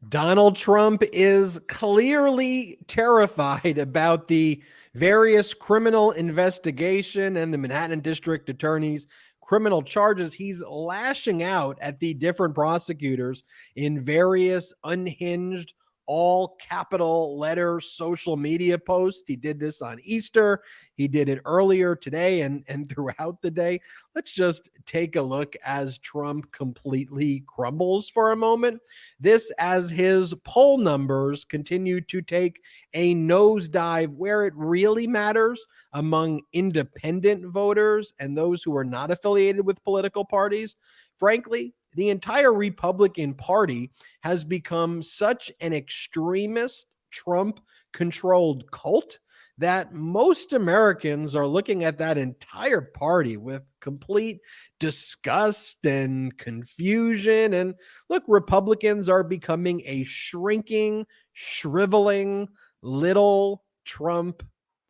Donald Trump is clearly terrified about the various criminal investigation and the Manhattan District Attorney's criminal charges. He's lashing out at the different prosecutors in various unhinged, all capital letter social media posts. He did this on Easter. He did it earlier today and throughout the day. Let's just take a look as Trump completely crumbles for a moment. This as his poll numbers continue to take a nosedive where it really matters among independent voters and those who are not affiliated with political parties. Frankly, the entire Republican Party has become such an extremist, Trump-controlled cult that most Americans are looking at that entire party with complete disgust and confusion. And look, Republicans are becoming a shrinking, shriveling little Trump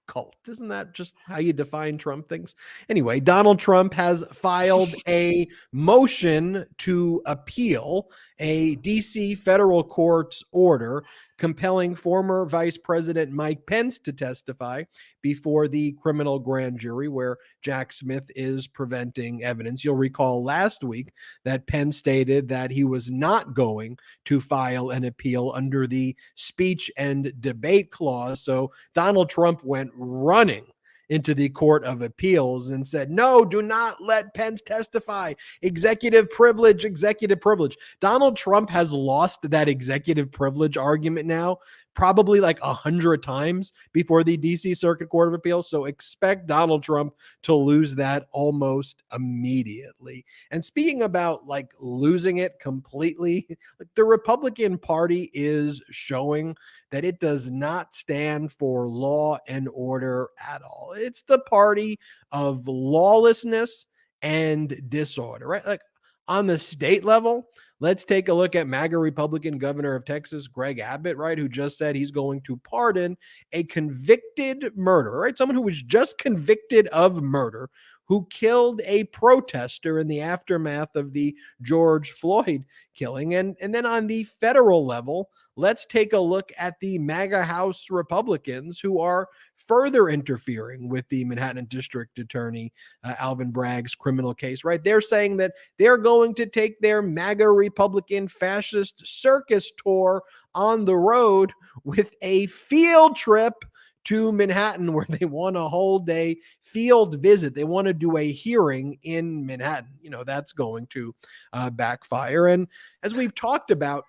cult. Isn't that just how you define Trump things? Anyway, Donald Trump has filed a motion to appeal a DC federal court's order compelling former Vice President Mike Pence to testify before the criminal grand jury where Jack Smith is preventing evidence. You'll recall last week that Pence stated that he was not going to file an appeal under the speech and debate clause. So Donald Trump went running into the Court of Appeals and said, no, do not let Pence testify. Executive privilege, executive privilege. Donald Trump has lost that executive privilege argument now probably like 100 times before the DC Circuit Court of Appeals. So expect Donald Trump to lose that almost immediately. And speaking about like losing it completely, the Republican Party is showing that it does not stand for law and order at all. It's the party of lawlessness and disorder, right? Like on the state level, let's take a look at MAGA Republican governor of Texas, Greg Abbott, right, who just said he's going to pardon a convicted murderer, right? Someone who was just convicted of murder, who killed a protester in the aftermath of the George Floyd killing. And then on the federal level, let's take a look at the MAGA House Republicans who are further interfering with the Manhattan District Attorney Alvin Bragg's criminal case, right? They're saying that they're going to take their MAGA Republican fascist circus tour on the road with a field trip to Manhattan where they want a whole day field visit. They want to do a hearing in Manhattan. You know, that's going to backfire. And as we've talked about,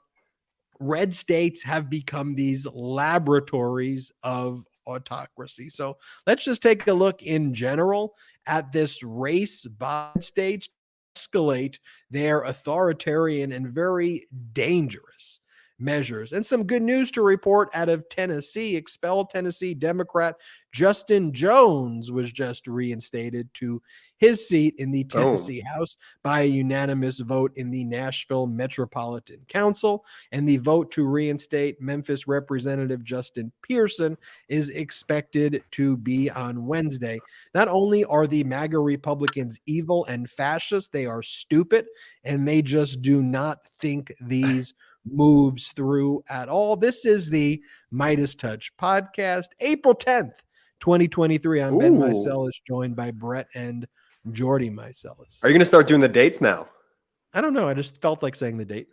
red states have become these laboratories of autocracy. So let's just take a look in general at this race by states to escalate their authoritarian and very dangerous measures. And some good news to report out of Tennessee. Expelled Tennessee Democrat Justin Jones was just reinstated to his seat in the Tennessee House by a unanimous vote in the Nashville Metropolitan Council. And the vote to reinstate Memphis Representative Justin Pearson is expected to be on Wednesday. Not only are the MAGA Republicans evil and fascist, they are stupid, and they just do not think these moves through at all. This is the MeidasTouch Podcast, April 10th, 2023. I'm Ben Meiselas, joined by Brett and Jordy Meiselas. Are you going to start doing the dates now? I don't know. I just felt like saying the date.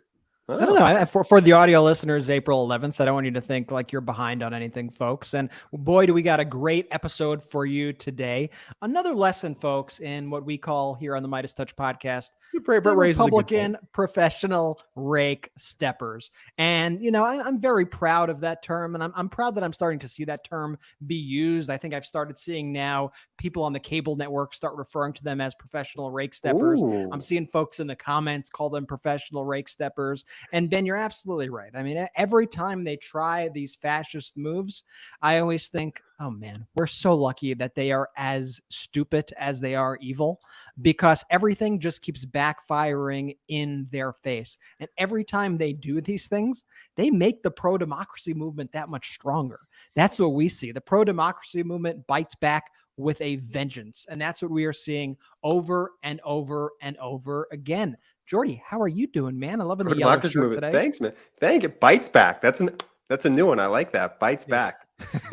I don't know. For the audio listeners, April 11th, I don't want you to think like you're behind on anything, folks. And boy, do we got a great episode for you today. Another lesson, folks, in what we call here on the MeidasTouch Podcast, the Republican professional rake steppers. And, you know, I'm very proud of that term. And I'm proud that I'm starting to see that term be used. I think I've started seeing now people on the cable network start referring to them as professional rake steppers. Ooh. I'm seeing folks in the comments call them professional rake steppers. And Ben, you're absolutely right. I mean, every time they try these fascist moves, I always think, oh man, we're so lucky that they are as stupid as they are evil, because everything just keeps backfiring in their face. And every time they do these things, they make the pro-democracy movement that much stronger. That's what we see. The pro-democracy movement bites back with a vengeance. And that's what we are seeing over and over and over again. Jordy, how are you doing, man? I'm loving the Good yellow Marcus shirt movie. today. Thanks, man. Thank you. Bites back. That's a new one. I like that. Bites back.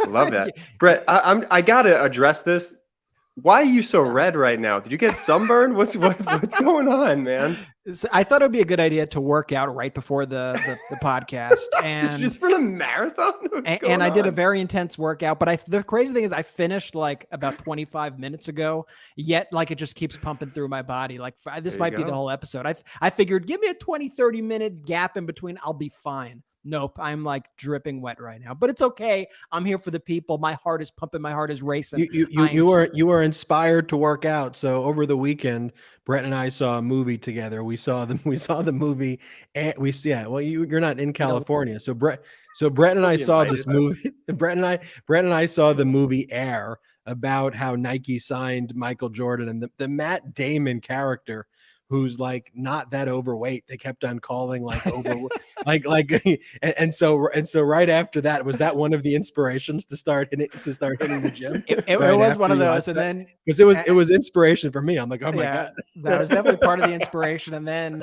Love that. Brett, I gotta address this. Why are you so red right now? Did you get sunburned? What's going on, man? I thought it would be a good idea to work out right before the podcast, and just for the marathon. And I did a very intense workout. But the crazy thing is, I finished like about 25 minutes ago. Yet, like, it just keeps pumping through my body. Like, this might be the whole episode. I figured, give me a 20-30 minute gap in between. I'll be fine. Nope. I'm like dripping wet right now, but it's okay. I'm here for the people. My heart is pumping. My heart is racing. You were inspired to work out. So over the weekend, Brett and I saw a movie together. We saw the movie, and you're not in California. So Brett and I saw this movie. Brett and I saw the movie Air, about how Nike signed Michael Jordan, and the Matt Damon character, who's like not that overweight. They kept on calling like over and so right after that, was that one of the inspirations to start hitting the gym? It was one of those, and then because it was inspiration for me. I'm like, oh my God. That was definitely part of the inspiration. And then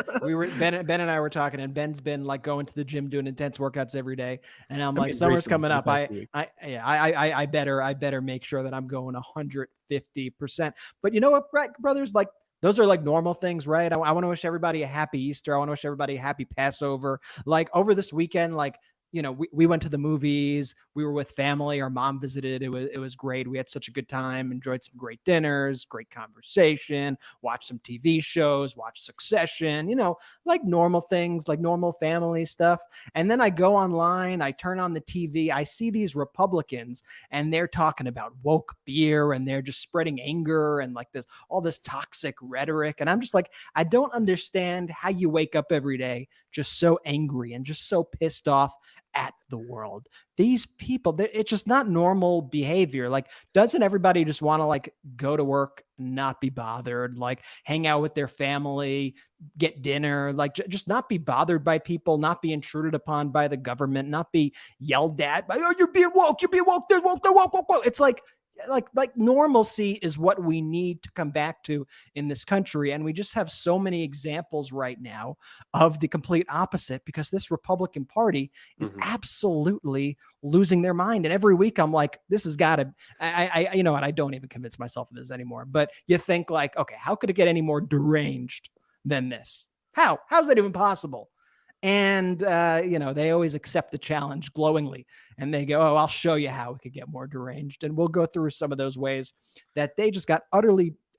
Ben and I were talking, and Ben's been like going to the gym doing intense workouts every day. And I'm like, summer's coming up. I better make sure that I'm going 150%. But you know what, brothers, like, those are like normal things, right? I want to wish everybody a happy Easter. I want to wish everybody a happy Passover. Like, over this weekend, like, you know, we went to the movies. We were with family. Our mom visited. It was great. We had such a good time, enjoyed some great dinners, great conversation, watched some TV shows, watched Succession, you know, like normal things, like normal family stuff. And then I go online, I turn on the TV, I see these Republicans, and they're talking about woke beer, and they're just spreading anger and like all this toxic rhetoric. And I'm just like, I don't understand how you wake up every day just so angry and just so pissed off at the world. These people, it's just not normal behavior. Like, doesn't everybody just want to like go to work, not be bothered, like hang out with their family, get dinner, like just not be bothered by people, not be intruded upon by the government, not be yelled at by, oh, you're being woke, they're woke. It's like normalcy is what we need to come back to in this country. And we just have so many examples right now of the complete opposite, because this Republican Party is absolutely losing their mind. And every week I'm like, this has got to, you know, and I don't even convince myself of this anymore, but you think like, okay, how could it get any more deranged than this? How's that even possible? And, you know, they always accept the challenge glowingly, and they go, oh, I'll show you how it could get more deranged. And we'll go through some of those ways that they just got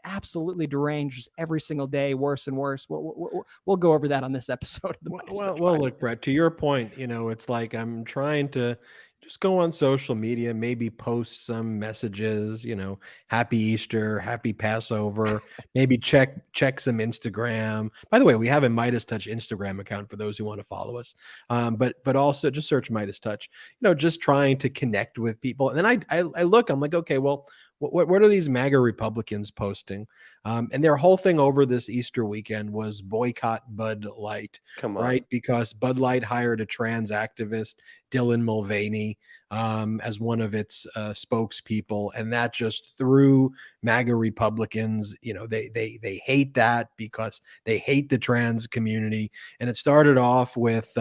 absolutely deranged every single day, worse and worse. We'll go over that on this episode of the Well, look, Brett, to your point, you know, it's like, I'm trying to just go on social media, maybe post some messages, you know, happy Easter, happy Passover, maybe check some Instagram. By the way, we have a MeidasTouch Instagram account for those who want to follow us. But also just search MeidasTouch, you know, just trying to connect with people. And then I look, I'm like, okay, well, what are these MAGA Republicans posting? And their whole thing over this Easter weekend was boycott Bud Light. Come on. Right? Because Bud Light hired a trans activist, Dylan Mulvaney, as one of its spokespeople. And that just threw MAGA Republicans, you know, they hate that because they hate the trans community. And it started off with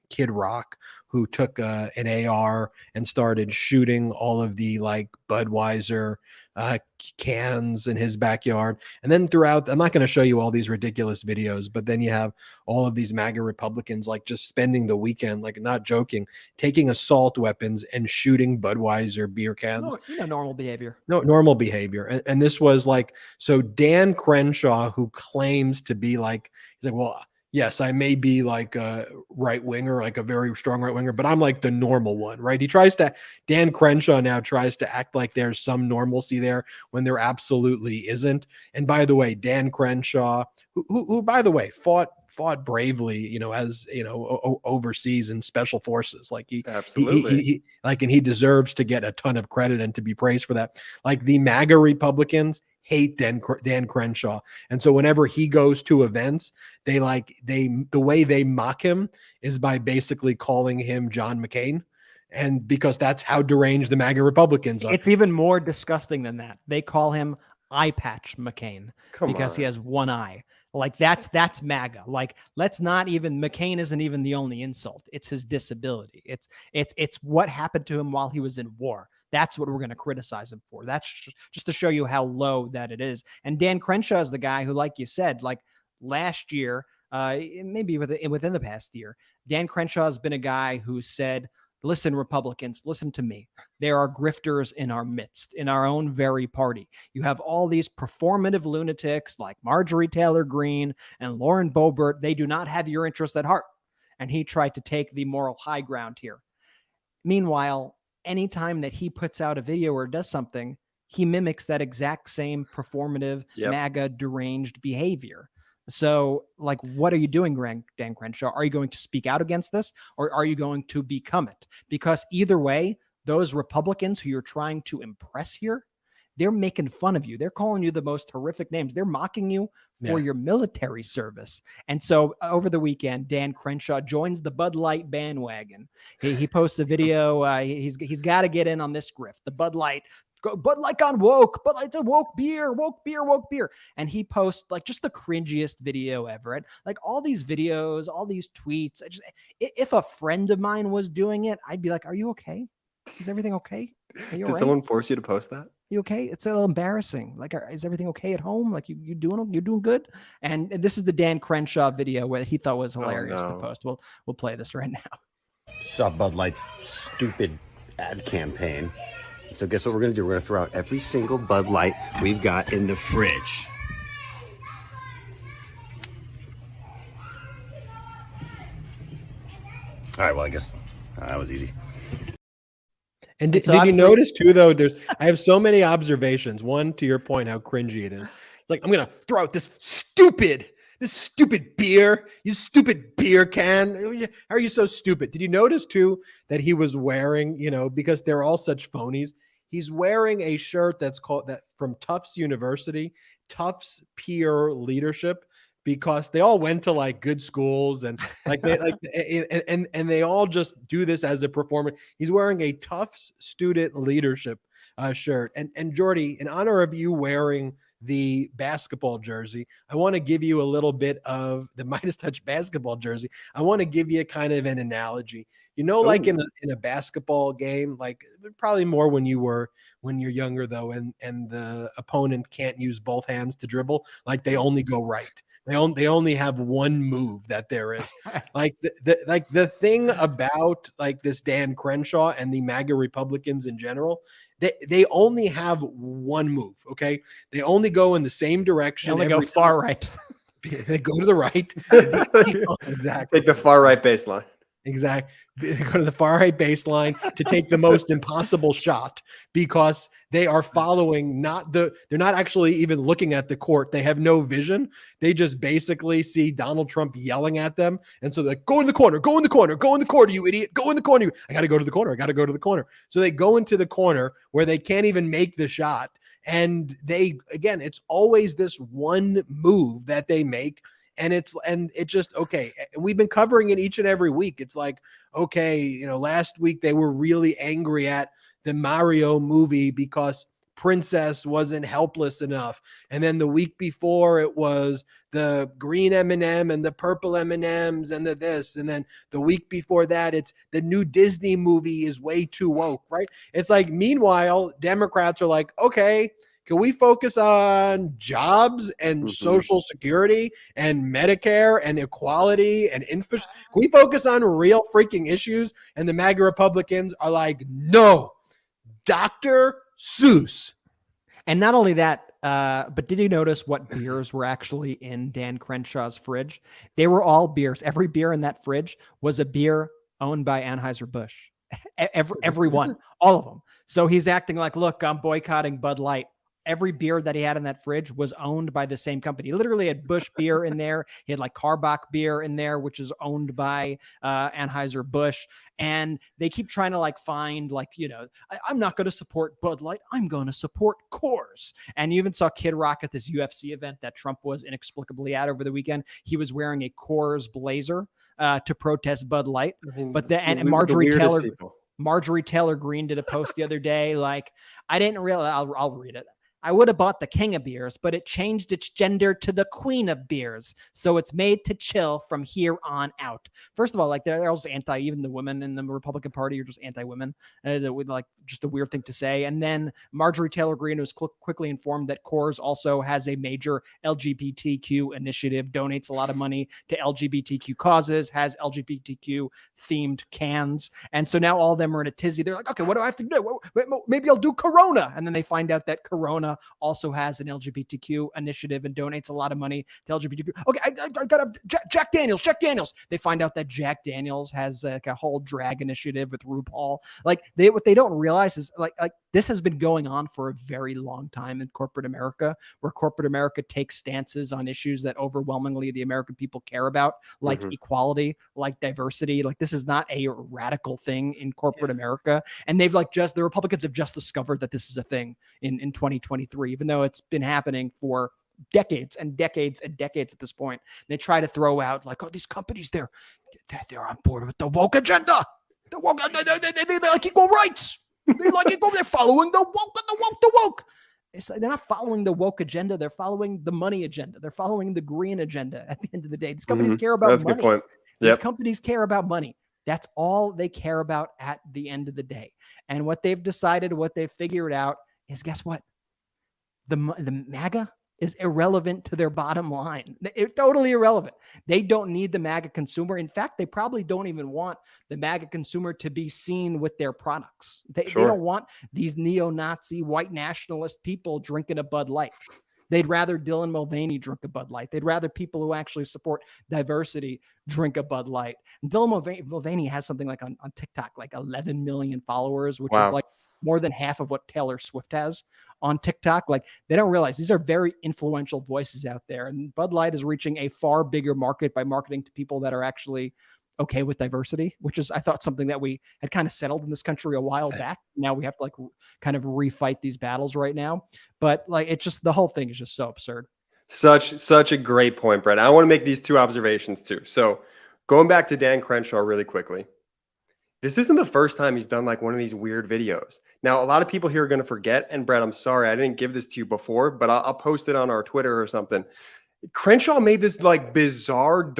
Kid Rock, who took an AR and started shooting all of the like Budweiser cans in his backyard. And then throughout, I'm not going to show you all these ridiculous videos, but then you have all of these MAGA Republicans like just spending the weekend, like not joking, taking assault weapons and shooting Budweiser beer cans. Normal behavior. No, normal behavior. And this was like, so Dan Crenshaw, who claims to be like, he's like, well, yes, I may be like a right winger, like a very strong right winger, but I'm like the normal one, right? Dan Crenshaw now tries to act like there's some normalcy there when there absolutely isn't. And by the way, Dan Crenshaw, who by the way, fought bravely, you know, as you know, overseas in special forces, like he deserves to get a ton of credit and to be praised for that. Like the MAGA Republicans hate Dan Crenshaw. And so whenever he goes to events, the way they mock him is by basically calling him John McCain. And because that's how deranged the MAGA Republicans are. It's even more disgusting than that. They call him Eye Patch McCain because he has one eye. Like that's MAGA. Like, let's not even, McCain isn't even the only insult. It's his disability. It's what happened to him while he was in war. That's what we're going to criticize him for. That's just to show you how low that it is. And Dan Crenshaw is the guy who, like you said, like last year, maybe within the past year, Dan Crenshaw has been a guy who said, listen, Republicans, listen to me. There are grifters in our midst, in our own very party. You have all these performative lunatics like Marjorie Taylor Greene and Lauren Boebert. They do not have your interest at heart. And he tried to take the moral high ground here. Meanwhile, anytime that he puts out a video or does something, he mimics that exact same performative, MAGA deranged behavior. So, like, what are you doing, Dan Crenshaw? Are you going to speak out against this, or are you going to become it? Because either way, those Republicans who you're trying to impress here, they're making fun of you. They're calling you the most horrific names. They're mocking you for your military service. And so over the weekend, Dan Crenshaw joins the Bud Light bandwagon. He posts a video. He's got to get in on this grift. The Bud Light gone woke, Bud Light, the woke beer. And he posts like just the cringiest video ever. Like all these videos, all these tweets. If a friend of mine was doing it, I'd be like, are you okay? Is everything okay? Did someone force you to post that? You okay? It's a little embarrassing. Like, is everything okay at home? Like, you're doing good. And this is the Dan Crenshaw video where he thought was hilarious to post. We'll play this right now. Saw Bud Light's stupid ad campaign. So guess what we're gonna do? We're gonna throw out every single Bud Light we've got in the fridge. All right. Well, I guess that was easy. And did you notice too, though, I have so many observations. One, to your point, how cringy it is. It's like, I'm going to throw out this stupid beer, you stupid beer can. How are you so stupid? Did you notice too, that he was wearing, because they're all such phonies, he's wearing a shirt that's called that from Tufts University, Tufts Peer Leadership, because they all went to like good schools and and they all just do this as a performance. He's wearing a Tufts student leadership shirt. And Jordy, in honor of you wearing the basketball jersey, I want to give you a little bit of the MeidasTouch basketball jersey. I want to give you kind of an analogy. Like in a basketball game, like probably more when you're younger though, and the opponent can't use both hands to dribble, like they only go right. They only have one move that there is. Like the thing about like this Dan Crenshaw and the MAGA Republicans in general, they only have one move. Okay, they only go in the same direction. They only go far right. They go to the right. Exactly. Take the far right baseline. Exactly. They go to the far right baseline to take the most impossible shot because they are following they're not actually even looking at the court. They have no vision. They just basically see Donald Trump yelling at them. And so they're like, go in the corner, you idiot, go in the corner. I got to go to the corner. So they go into the corner where they can't even make the shot. And it's always this one move that they make. And it's just, okay. We've been covering it each and every week. It's like, okay, last week they were really angry at the Mario movie because Princess wasn't helpless enough. And then the week before it was the green M&M and the purple M&Ms and the this. And then the week before that, it's the new Disney movie is way too woke, right? It's like, meanwhile, Democrats are like, okay, can we focus on jobs and Social Security and Medicare and equality and infrastructure? Can we focus on real freaking issues? And the MAGA Republicans are like, no, Dr. Seuss. And not only that, but did you notice what beers were actually in Dan Crenshaw's fridge? They were all beers. Every beer in that fridge was a beer owned by Anheuser-Busch. Every one, all of them. So he's acting like, look, I'm boycotting Bud Light. Every beer that he had in that fridge was owned by the same company. He literally had Busch beer in there. He had like Karbach beer in there, which is owned by Anheuser-Busch. And they keep trying to like find like, I'm not going to support Bud Light. I'm going to support Coors. And you even saw Kid Rock at this UFC event that Trump was inexplicably at over the weekend. He was wearing a Coors blazer to protest Bud Light. But and Marjorie Taylor Greene did a post the other day. Like, I didn't realize, I'll read it. I would have bought the king of beers, but it changed its gender to the queen of beers. So it's made to chill from here on out. First of all, like they're also anti, even the women in the Republican Party are just anti-women. That would like just a weird thing to say. And then Marjorie Taylor Greene was quickly informed that Coors also has a major LGBTQ initiative, donates a lot of money to LGBTQ causes, has LGBTQ themed cans. And so now all of them are in a tizzy. They're like, okay, what do I have to do? Maybe I'll do Corona. And then they find out that Corona also has an LGBTQ initiative and donates a lot of money to LGBTQ. Okay, I got Jack Daniels. They find out that Jack Daniels has like a whole drag initiative with RuPaul. Like what they don't realize is like this has been going on for a very long time in corporate America, where corporate America takes stances on issues that overwhelmingly the American people care about, like equality, like diversity. Like this is not a radical thing in corporate America. And they've the Republicans have just discovered that this is a thing in 2023, even though it's been happening for decades and decades and decades at this point. They try to throw out like, oh, these companies, they're on board with the woke agenda. The woke, they like equal rights. They like equal. They're following the woke. It's like they're not following the woke agenda. They're following the money agenda. They're following the green agenda. At the end of the day, these companies care about money. That's a good point. These companies care about money. That's all they care about at the end of the day. And what they've decided, what they've figured out is, guess what? The MAGA is irrelevant to their bottom line. It's totally irrelevant. They don't need the MAGA consumer. In fact, they probably don't even want the MAGA consumer to be seen with their products. They don't want these neo-Nazi white nationalist people drinking a Bud Light. They'd rather Dylan Mulvaney drink a Bud Light. They'd rather people who actually support diversity drink a Bud Light. And Dylan Mulvaney has something like on TikTok, like 11 million followers, which is like more than half of what Taylor Swift has on TikTok. Like they don't realize these are very influential voices out there. And Bud Light is reaching a far bigger market by marketing to people that are actually okay with diversity, which is, I thought, something that we had kind of settled in this country a while back. Now we have to like kind of refight these battles right now. But like, it's just, the whole thing is just so absurd. Such a great point, Brett. I want to make these two observations too. So going back to Dan Crenshaw really quickly, this isn't the first time he's done like one of these weird videos. Now, a lot of people here are going to forget, and Brett, I'm sorry, I didn't give this to you before, but I'll post it on our Twitter or something. Crenshaw made this like bizarre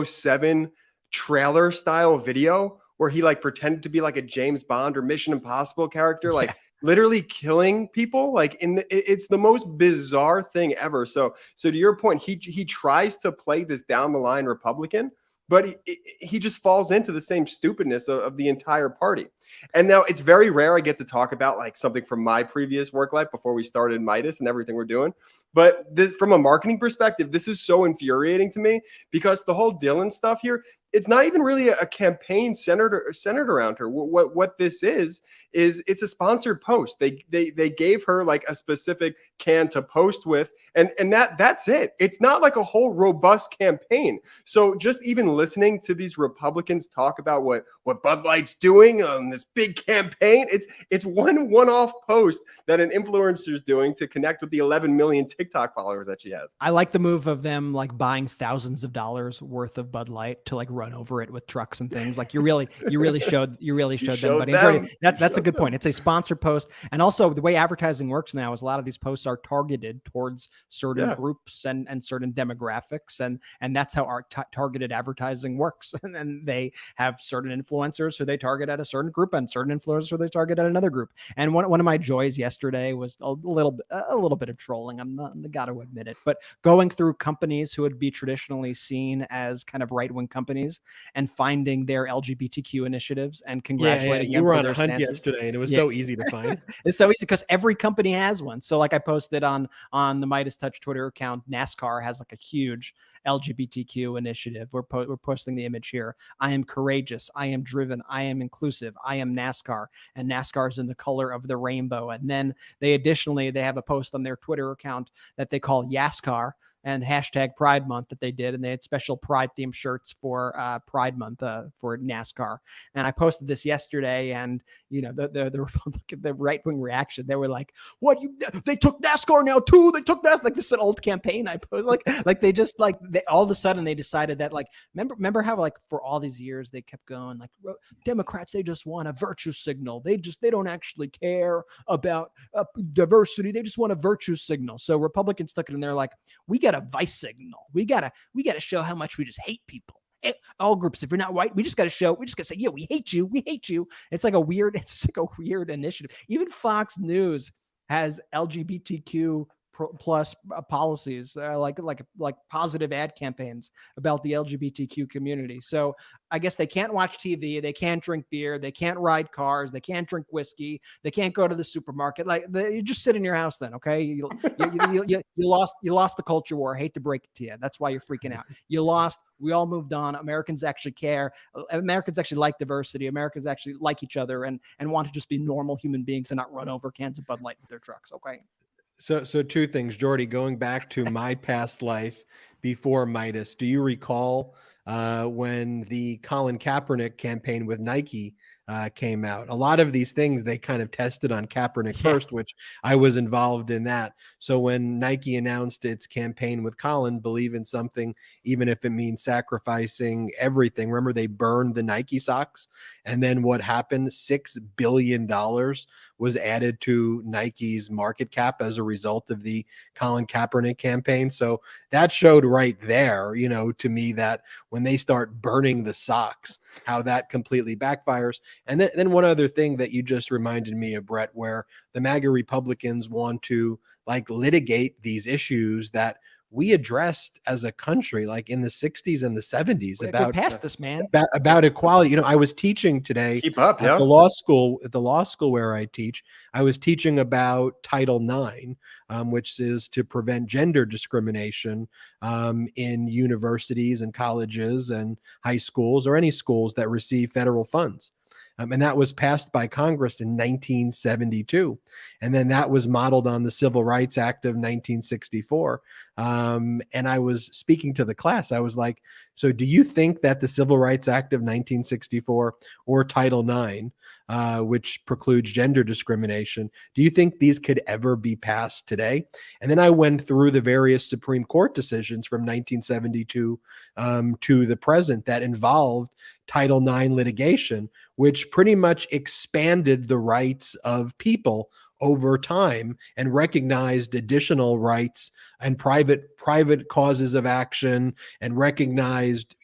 007 trailer style video where he like pretended to be like a James Bond or Mission Impossible character, like literally killing people. Like it's the most bizarre thing ever. So to your point, he tries to play this down the line Republican, but he just falls into the same stupidness of the entire party. And now it's very rare I get to talk about like something from my previous work life before we started Meidas and everything we're doing. But this, from a marketing perspective, this is so infuriating to me because the whole Dylan stuff here, it's not even really a campaign centered around her. What this is it's a sponsored post. They gave her like a specific can to post with, and that's it. It's not like a whole robust campaign. So just even listening to these Republicans talk about what Bud Light's doing on this big campaign, it's one-off post that an influencer is doing to connect with the 11 million TikTok followers that she has. I like the move of them like buying thousands of dollars worth of Bud Light to like run over it with trucks and things. Like you really showed them. But that's a good point. It's a sponsored post. And also the way advertising works now is a lot of these posts are targeted towards certain groups and certain demographics. And that's how our targeted advertising works. And then they have certain influencers who they target at a certain group and certain influencers who they target at another group. And one of my joys yesterday was a little bit of trolling. I'm got to admit it, but going through companies who would be traditionally seen as kind of right-wing companies and finding their LGBTQ initiatives and congratulating them. You were for on their a hunt stances. yesterday, and it was so easy to find. It's so easy because every company has one. So like I posted on the MeidasTouch Twitter account, NASCAR has like a huge LGBTQ initiative. We're posting the image here. I am courageous. I am driven. I am inclusive. I am NASCAR, and NASCAR is in the color of the rainbow. And then they have a post on their Twitter account that they call YASCAR. and hashtag Pride Month that they did. And they had special Pride themed shirts for Pride Month for NASCAR. And I posted this yesterday, and the Republican, the right-wing reaction, they were like, what, they took NASCAR now too? They took that, like this is an old campaign I posted. Like they just all of a sudden they decided that, like, remember how like for all these years they kept going like, Democrats, they just want a virtue signal. They don't actually care about diversity. They just want a virtue signal. So Republicans took it and they're like, we got a vice signal. We gotta show how much we just hate people. All groups. If you're not white, we just gotta say, yeah, we hate you. We hate you. It's like a weird initiative. Even Fox News has LGBTQ plus policies, like positive ad campaigns about the LGBTQ community. So I guess they can't watch TV, they can't drink beer, they can't ride cars, they can't drink whiskey, they can't go to the supermarket. Like you just sit in your house then, okay? You lost the culture war. I hate to break it to you. That's why you're freaking out. You lost. We all moved on. Americans actually care. Americans actually like diversity. Americans actually like each other and want to just be normal human beings and not run over cans of Bud Light with their trucks. Okay. So two things, Jordy, going back to my past life before Meidas, do you recall when the Colin Kaepernick campaign with Nike came out? A lot of these things they kind of tested on Kaepernick first, which I was involved in that. So when Nike announced its campaign with Colin, believe in something, even if it means sacrificing everything. Remember, they burned the Nike socks. And then what happened? $6 billion was added to Nike's market cap as a result of the Colin Kaepernick campaign. So that showed right there, to me, that when they start burning the socks, how that completely backfires. And then one other thing that you just reminded me of, Brett, where the MAGA Republicans want to litigate these issues that we addressed as a country, like in the 60s and the 70s, about past this, man, about equality. I was teaching today at the law school where I teach. I was teaching about Title IX, which is to prevent gender discrimination in universities and colleges and high schools or any schools that receive federal funds. And that was passed by Congress in 1972. And then that was modeled on the Civil Rights Act of 1964. And I was speaking to the class. I was like, so do you think that the Civil Rights Act of 1964 or Title IX, which precludes gender discrimination, do you think these could ever be passed today? And then I went through the various Supreme Court decisions from 1972 to the present that involved Title IX litigation, which pretty much expanded the rights of people over time and recognized additional rights and private causes of action, and recognized,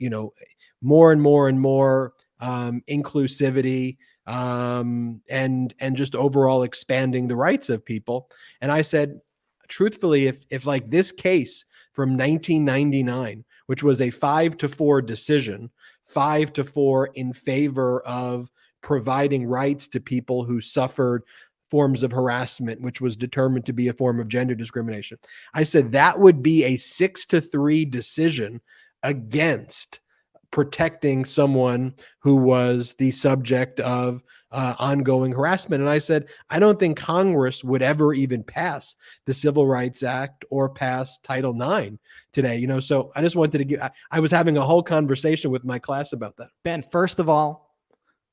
more and more inclusivity, and just overall expanding the rights of people. And I said, truthfully, if like this case from 1999, which was a 5-4 decision, 5-4 in favor of providing rights to people who suffered forms of harassment, which was determined to be a form of gender discrimination. I said that would be a 6-3 decision against protecting someone who was the subject of ongoing harassment. And I said, I don't think Congress would ever even pass the Civil Rights Act or pass Title IX today. So I just wanted to I was having a whole conversation with my class about that. Ben, first of all,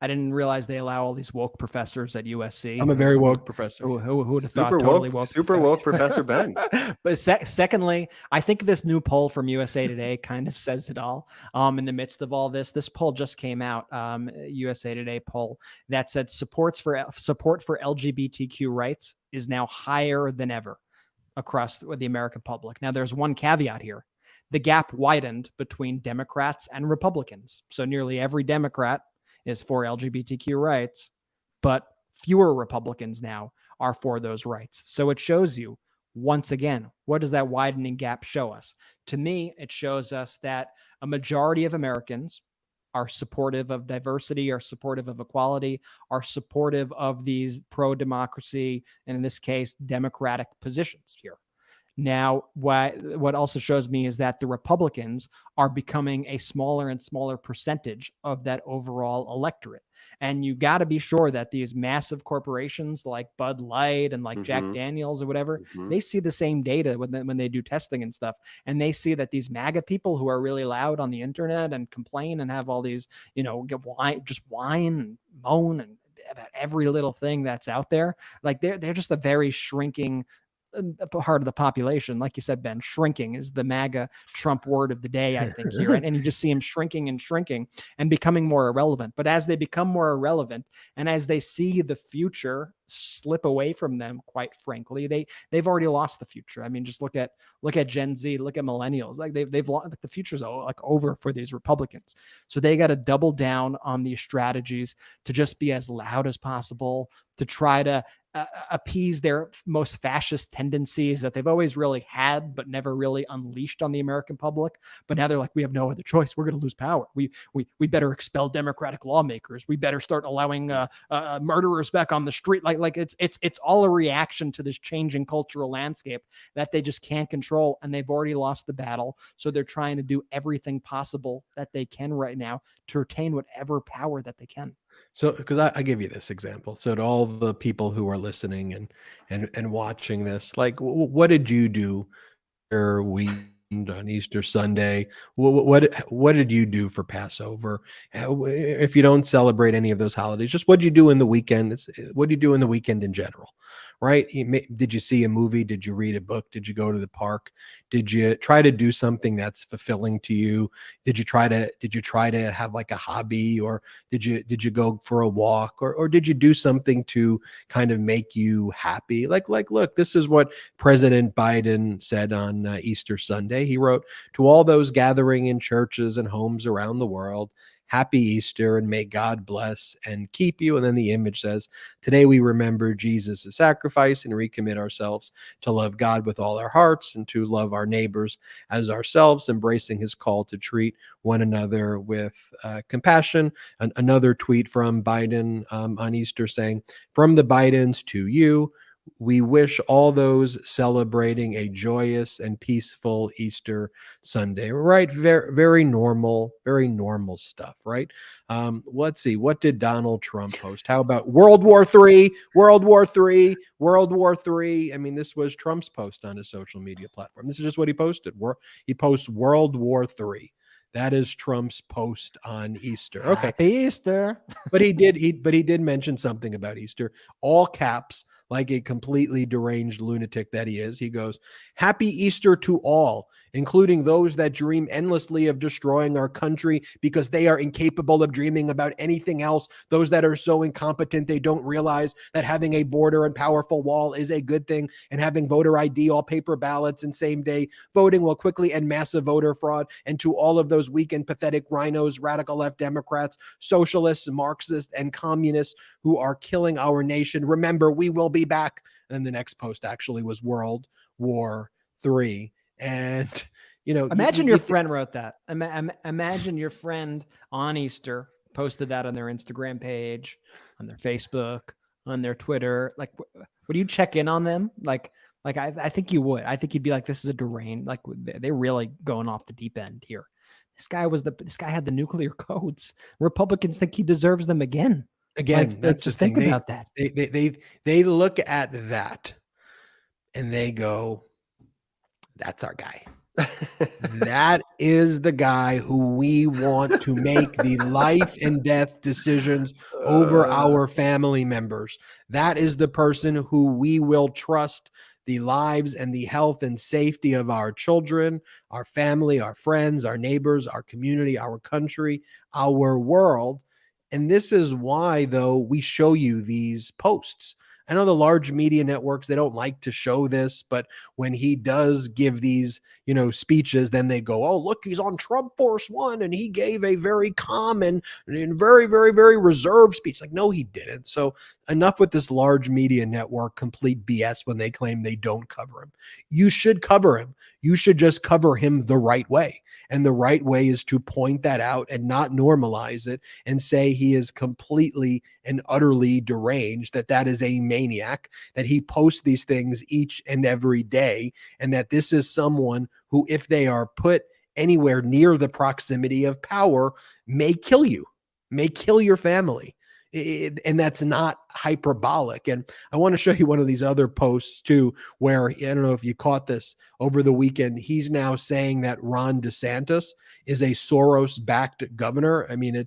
I didn't realize they allow all these woke professors at USC. I'm a very woke professor. Who would have thought Super totally woke, woke? Super woke Professor Ben. But secondly, I think this new poll from USA Today kind of says it all. In the midst of all this poll just came out, USA Today poll that said support for LGBTQ rights is now higher than ever across the American public. Now, there's one caveat here. The gap widened between Democrats and Republicans. So nearly every Democrat is for LGBTQ rights, but fewer Republicans now are for those rights. So it shows you, once again, what does that widening gap show us? To me, it shows us that a majority of Americans are supportive of diversity, are supportive of equality, are supportive of these pro-democracy, and in this case, democratic positions here. Now, what also shows me is that the Republicans are becoming a smaller and smaller percentage of that overall electorate. And you got to be sure that these massive corporations like Bud Light and like Jack Daniels or whatever, they see the same data when they do testing and stuff. And they see that these MAGA people who are really loud on the internet and complain and have all these, just whine and moan and about every little thing that's out there, like they're just a very shrinking part of the population. Like you said, Ben, shrinking is the MAGA Trump word of the day, I think, here. And you just see them shrinking and becoming more irrelevant. But as they become more irrelevant and as they see the future slip away from them, quite frankly, they've already lost the future. I mean, just look at Gen Z, look at millennials. Like they've lost, the future's like over for these Republicans. So they got to double down on these strategies to just be as loud as possible, to try to appease their most fascist tendencies that they've always really had, but never really unleashed on the American public. But now they're like, we have no other choice. We're going to lose power. We better expel Democratic lawmakers. We better start allowing murderers back on the street. Like it's all a reaction to this changing cultural landscape that they just can't control, and they've already lost the battle. So they're trying to do everything possible that they can right now to retain whatever power that they can. So, because I give you this example. So to all the people who are listening and watching this, like, what did you do your weekend on Easter Sunday? What did you do for Passover? If you don't celebrate any of those holidays, just what did you do in the weekend? What do you do in the weekend in general? Right? Did you see a movie? Did you read a book? Did you go to the park? Did you try to do something that's fulfilling to you? Did you try to have like a hobby, or did you go for a walk, or did you do something to kind of make you happy? Like, look, this is what President Biden said on Easter Sunday. He wrote, "To all those gathering in churches and homes around the world, Happy Easter, and may God bless and keep you." And then the image says, "Today we remember Jesus' sacrifice and recommit ourselves to love God with all our hearts and to love our neighbors as ourselves, embracing his call to treat one another with compassion." Another tweet from Biden on Easter saying, "From the Bidens to you, we wish all those celebrating a joyous and peaceful Easter Sunday." Right? Very, very normal stuff, right? Let's see. What did Donald Trump post? How about World War III? World War III? World War III? I mean, this was Trump's post on his social media platform. This is just what he posted. He posts World War III. That is Trump's post on Easter. Okay. Happy Easter. But he did mention something about Easter, all caps, like a completely deranged lunatic that he is. He goes, "Happy Easter to all, including those that dream endlessly of destroying our country because they are incapable of dreaming about anything else. Those that are so incompetent they don't realize that having a border and powerful wall is a good thing, and having voter ID, all paper ballots, and same-day voting will quickly end massive voter fraud. And to all of those weak and pathetic rhinos, radical left Democrats, socialists, Marxists, and communists who are killing our nation, remember, we will be back." And then the next post actually was World War III. And, imagine your friend wrote that. Imagine your friend on Easter posted that on their Instagram page, on their Facebook, on their Twitter. Like, would you check in on them? Like I think you would. I think you'd be like, this is a deranged, like they're really going off the deep end here. This guy had the nuclear codes. Republicans think he deserves them again. Again, that's just the thing. think about that. They look at that and they go, "That's our guy. That is the guy who we want to make the life and death decisions over our family members. That is the person who we will trust the lives and the health and safety of our children, our family, our friends, our neighbors, our community, our country, our world." And this is why, though, we show you these posts. I know the large media networks, they don't like to show this, but when he does give these, speeches, then they go, "Oh, look, he's on Trump Force One, and he gave a very calm and very, very, very reserved speech." Like, no, he didn't. So enough with this large media network complete BS when they claim they don't cover him. You should cover him. You should just cover him the right way. And the right way is to point that out and not normalize it and say he is completely and utterly deranged, that is a maniac, that he posts these things each and every day, and that this is someone who, if they are put anywhere near the proximity of power, may kill you, may kill your family. And that's not hyperbolic. And I want to show you one of these other posts too, where, I don't know if you caught this over the weekend, he's now saying that Ron DeSantis is a Soros-backed governor. I mean,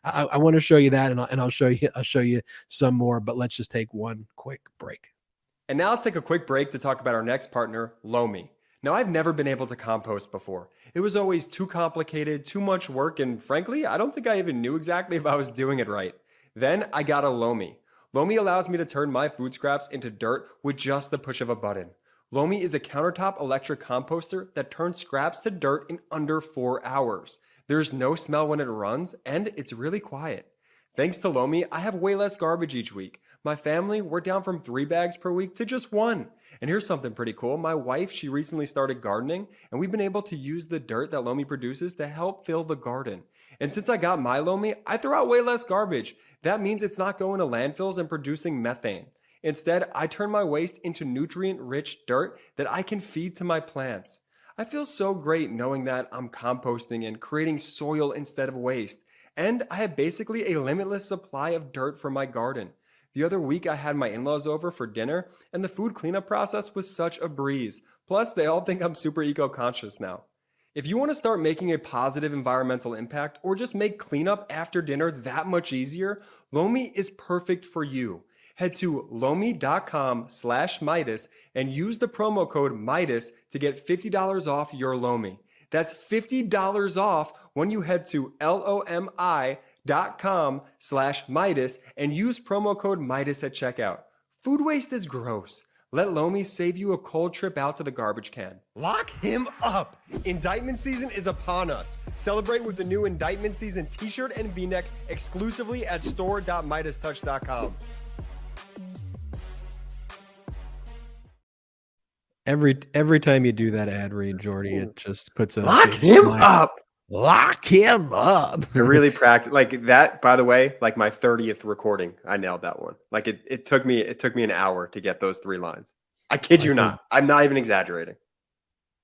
I want to show you that, and I'll show you some more, but let's just take one quick break. And now let's take a quick break to talk about our next partner, Lomi. Now, I've never been able to compost before. It was always too complicated, too much work, and frankly, I don't think I even knew exactly if I was doing it right. Then I got a Lomi. Lomi allows me to turn my food scraps into dirt with just the push of a button. Lomi is a countertop electric composter that turns scraps to dirt in under 4 hours. There's no smell when it runs, and it's really quiet. Thanks to Lomi, I have way less garbage each week. My family, we're down from 3 bags per week to just 1. And here's something pretty cool. My wife, she recently started gardening, and we've been able to use the dirt that Lomi produces to help fill the garden. And since I got my Lomi, I throw out way less garbage. That means it's not going to landfills and producing methane. Instead, I turn my waste into nutrient-rich dirt that I can feed to my plants. I feel so great knowing that I'm composting and creating soil instead of waste. And I have basically a limitless supply of dirt for my garden. The other week I had my in-laws over for dinner, and the food cleanup process was such a breeze. Plus, they all think I'm super eco-conscious now. If you want to start making a positive environmental impact or just make cleanup after dinner that much easier, Lomi is perfect for you. Head to lomi.com/Meidas and use the promo code Meidas to get $50 off your Lomi. That's $50 off when you head to lomi.com/Meidas and use promo code Meidas at checkout. Food waste is gross. Let Lomi save you a cold trip out to the garbage can. Lock him up! Indictment season is upon us. Celebrate with the new Indictment season t-shirt and v-neck exclusively at store.MeidasTouch.com. Every time you do that ad read, Jordy, it just puts a Lock him up! Lock him up. I really practiced like that. By the way, like my 30th recording, I nailed that one. Like it took me an hour to get those 3 lines. I kid you not. I'm not even exaggerating.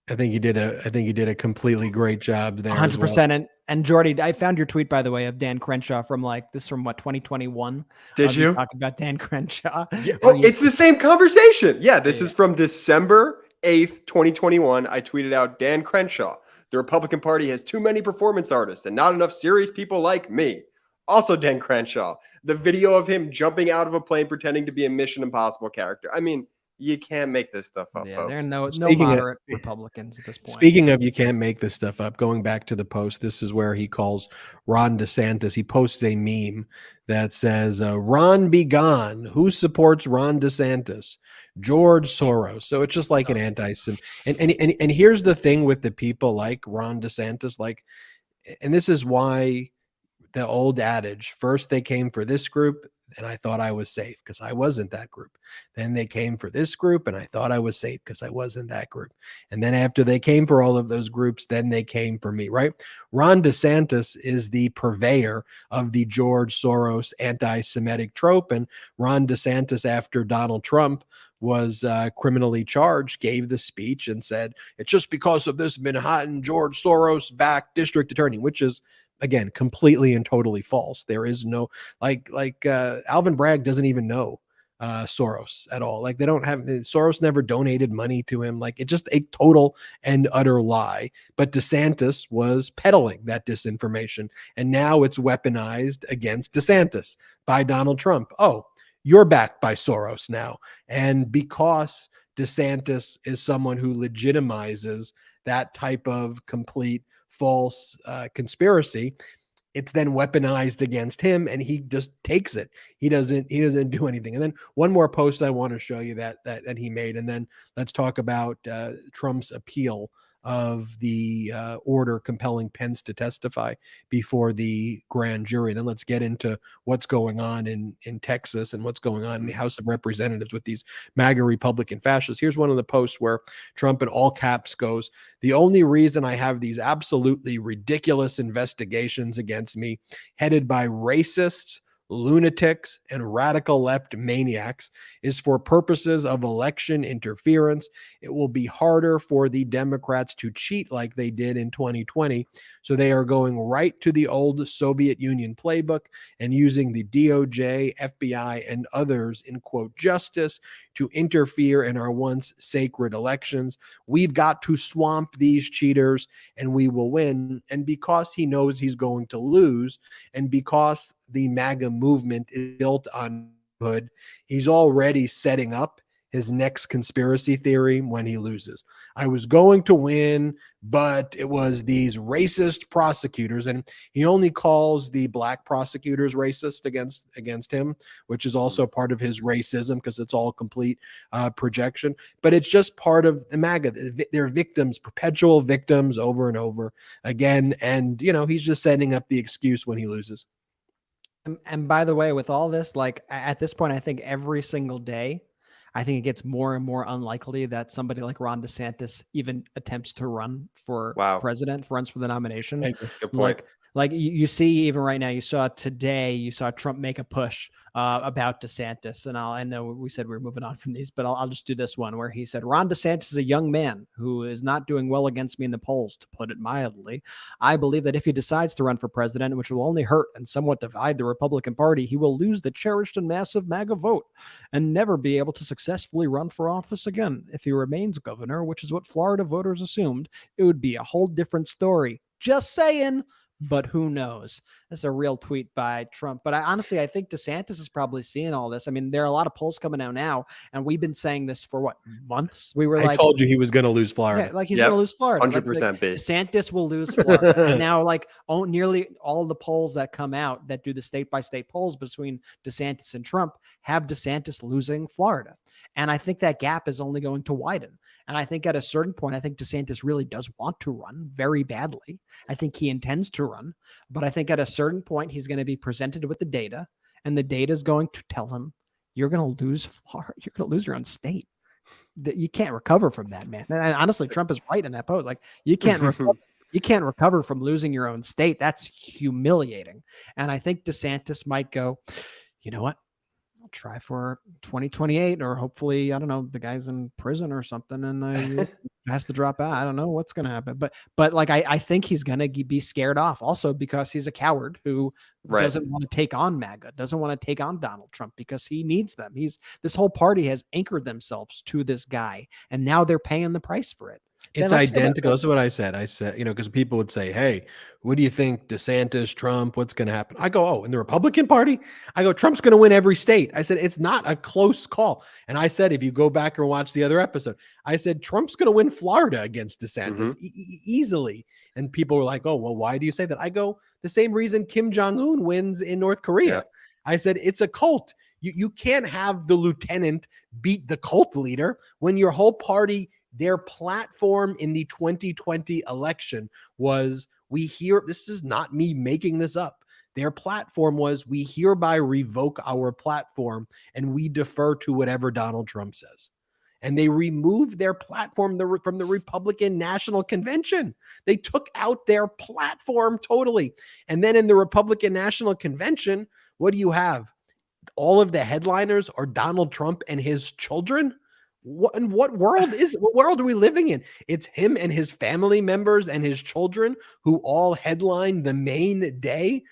I think you did a completely great job there. 100%. And Jordy, I found your tweet, by the way, of Dan Crenshaw from what, 2021. Did you talking about Dan Crenshaw? Yeah. Oh, it's the same conversation. Yeah, this is from December 8th, 2021. I tweeted out Dan Crenshaw. The Republican Party has too many performance artists and not enough serious people like me. Also, Dan Crenshaw, the video of him jumping out of a plane pretending to be a Mission Impossible character. I mean, you can't make this stuff up. Yeah, folks. there are no moderate Republicans at this point. Speaking of, you can't make this stuff up. Going back to the post, this is where he calls Ron DeSantis. He posts a meme that says, "Ron be gone. Who supports Ron DeSantis? George Soros." So it's just like an anti-sim. And here's the thing with the people like Ron DeSantis, and this is why the old adage: first they came for this group, and I thought I was safe because I wasn't that group. Then they came for this group, and I thought I was safe because I wasn't that group. And then after they came for all of those groups, then they came for me, right? Ron DeSantis is the purveyor of the George Soros anti-Semitic trope. And Ron DeSantis, after Donald Trump was criminally charged, gave the speech and said, it's just because of this Manhattan George Soros-backed district attorney, which is, again, completely and totally false. There is no, Alvin Bragg doesn't even know Soros at all. Like, they don't have, Soros never donated money to him. Like, it's just a total and utter lie. But DeSantis was peddling that disinformation, and now it's weaponized against DeSantis by Donald Trump. Oh, you're backed by Soros now. And because DeSantis is someone who legitimizes that type of complete false conspiracy, it's then weaponized against him, and he just takes it. He doesn't do anything. And then one more post I want to show you that he made, and then let's talk about Trump's appeal of the order compelling Pence to testify before the grand jury. Then let's get into what's going on in Texas and what's going on in the House of Representatives with these MAGA Republican fascists. Here's one of the posts where Trump in all caps goes, "The only reason I have these absolutely ridiculous investigations against me headed by racists, lunatics and radical left maniacs is for purposes of election interference. It will be harder for the Democrats to cheat like they did in 2020. So they are going right to the old Soviet Union playbook and using the DOJ, FBI, and others in quote justice to interfere in our once sacred elections. We've got to swamp these cheaters and we will win. And because he knows he's going to lose, and because the MAGA movement is built on hood, he's already setting up his next conspiracy theory when he loses. I was going to win, but it was these racist prosecutors, and he only calls the black prosecutors racist against him, which is also part of his racism because it's all complete projection. But it's just part of the MAGA. They're victims, perpetual victims over and over again. And, you know, he's just setting up the excuse when he loses. And by the way, with all this, like at this point, I think every single day, I think it gets more and more unlikely that somebody like Ron DeSantis even attempts to run for president, runs for the nomination. Good point. Like you see, even right now, you saw Trump make a push about DeSantis. And I know we said we were moving on from these, but I'll just do this one where he said, Ron DeSantis is a young man who is not doing well against me in the polls, to put it mildly. I believe that if he decides to run for president, which will only hurt and somewhat divide the Republican Party, he will lose the cherished and massive MAGA vote and never be able to successfully run for office again. If he remains governor, which is what Florida voters assumed, it would be a whole different story. Just saying. But who knows? That's a real tweet by Trump. But I think DeSantis is probably seeing all this. I mean, there are a lot of polls coming out now, and we've been saying this for what, months? We were I told you he was going to lose Florida. Yeah, like he's going to lose Florida. 100% big. DeSantis will lose Florida. And now, like, nearly all the polls that come out that do the state-by-state polls between DeSantis and Trump have DeSantis losing Florida. And I think that gap is only going to widen. And I think at a certain point, I think DeSantis really does want to run very badly. I think he intends to run. But I think at a certain point, he's going to be presented with the data. And the data is going to tell him, you're going to lose Florida. You're going to lose your own state. You can't recover from that, man. And honestly, Trump is right in that pose. Like, you can't recover. You can't recover from losing your own state. That's humiliating. And I think DeSantis might go, you know what? I'll try for 2028, or hopefully, I don't know, the guy's in prison or something and has to drop out. I don't know what's going to happen. But like, I think he's going to be scared off also because he's a coward who doesn't want to take on MAGA, doesn't want to take on Donald Trump because he needs them. This whole party has anchored themselves to this guy, and now they're paying the price for it. It's identical. That's what I said. I said, you know, because people would say, hey, what do you think, DeSantis, Trump, what's going to happen? I go, oh, in the Republican Party? I go, Trump's going to win every state. I said, it's not a close call. And I said, if you go back and watch the other episode, I said, Trump's going to win Florida against DeSantis easily. And people were like, oh, well, why do you say that? I go, the same reason Kim Jong-un wins in North Korea. Yeah. I said, it's a cult. You can't have the lieutenant beat the cult leader when your whole party, their platform in the 2020 election was, this is not me making this up. Their platform was, we hereby revoke our platform and we defer to whatever Donald Trump says. And they removed their platform from the Republican National Convention. They took out their platform totally. And then in the Republican National Convention, what do you have? All of the headliners are Donald Trump and his children. What world are we living in? It's him and his family members and his children who all headline the main day.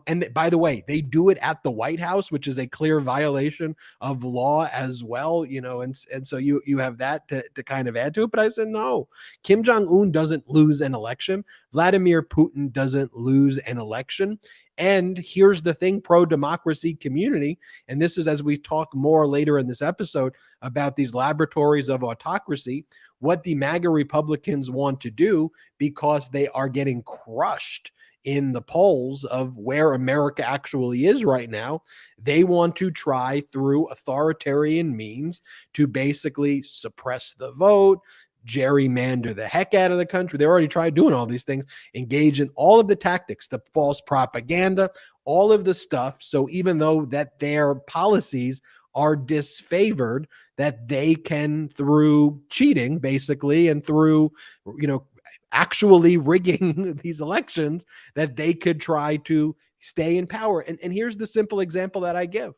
And by the way, they do it at the White House, which is a clear violation of law as well, you know, and so you have that to kind of add to it. But I said, no, Kim Jong-un doesn't lose an election. Vladimir Putin doesn't lose an election. And here's the thing, pro-democracy community, and this is as we talk more later in this episode about these laboratories of autocracy, what the MAGA Republicans want to do, because they are getting crushed in the polls of where America actually is right now. They want to try through authoritarian means to basically suppress the vote, gerrymander the heck out of the country. They already tried doing all these things, engage in all of the tactics, the false propaganda, all of the stuff. So even though that their policies are disfavored, that they can, through cheating basically and through, you know, actually rigging these elections, that they could try to stay in power. And here's the simple example that I give.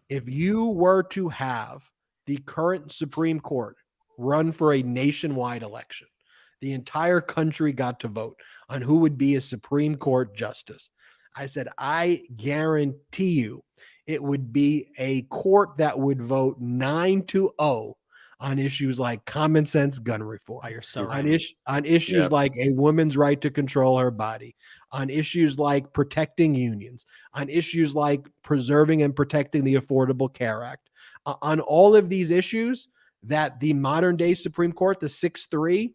If you were to have the current Supreme Court run for a nationwide election, the entire country got to vote on who would be a Supreme Court justice. I said, I guarantee you it would be a court that would vote 9-0 on issues like common sense gun reform, You're so on, right. on issues like a woman's right to control her body, on issues like protecting unions, on issues like preserving and protecting the Affordable Care Act, on all of these issues that the modern day Supreme Court, the 6-3,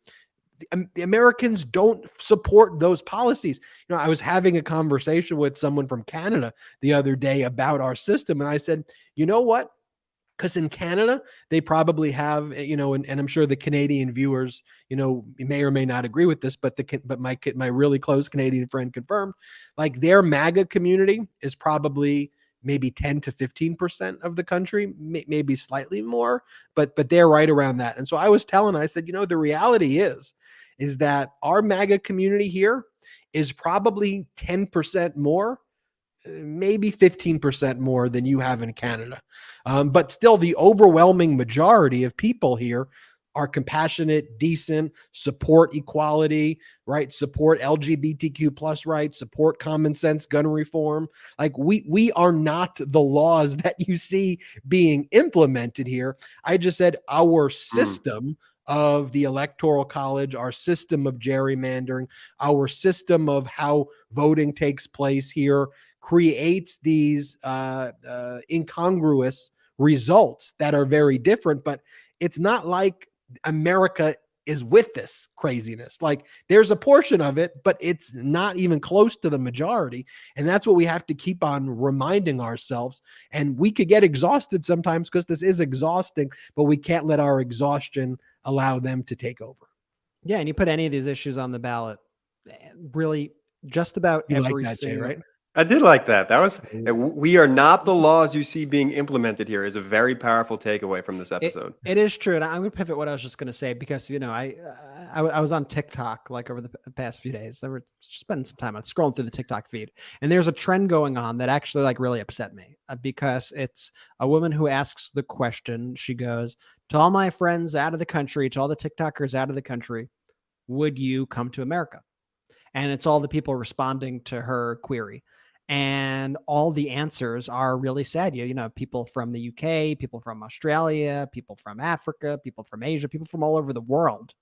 the Americans don't support those policies. You know, I was having a conversation with someone from Canada the other day about our system, and I said, you know what? Because in Canada, they probably have, you know, and I'm sure the Canadian viewers, you know, may or may not agree with this, but my really close Canadian friend confirmed, like their MAGA community is probably maybe 10 to 15% of the country, maybe slightly more, but they're right around that. And so I was telling, I said, you know, the reality is that our MAGA community here is probably 10% more, maybe 15% more than you have in Canada. But still, the overwhelming majority of people here are compassionate, decent, support equality, right? Support LGBTQ plus rights, support common sense gun reform. Like we are not the laws that you see being implemented here. I just said our system of the Electoral College, our system of gerrymandering, our system of how voting takes place here creates these incongruous results that are very different. But it's not like America is with this craziness. Like there's a portion of it, but it's not even close to the majority. And that's what we have to keep on reminding ourselves. And we could get exhausted sometimes because this is exhausting, but we can't let our exhaustion allow them to take over. Yeah. And you put any of these issues on the ballot, really just about You every like that, Jay, single, right? I did like that. That was, we are not the laws you see being implemented here is a very powerful takeaway from this episode. It is true. And I'm going to pivot what I was just going to say, because, you know, I was on TikTok like over the past few days. I was spending some time scrolling through the TikTok feed, and there's a trend going on that actually like really upset me because it's a woman who asks the question. She goes, to all my friends out of the country, to all the TikTokers out of the country, would you come to America? And it's all the people responding to her query. And all the answers are really sad. You know, people from the UK, people from Australia, people from Africa, people from Asia, people from all over the world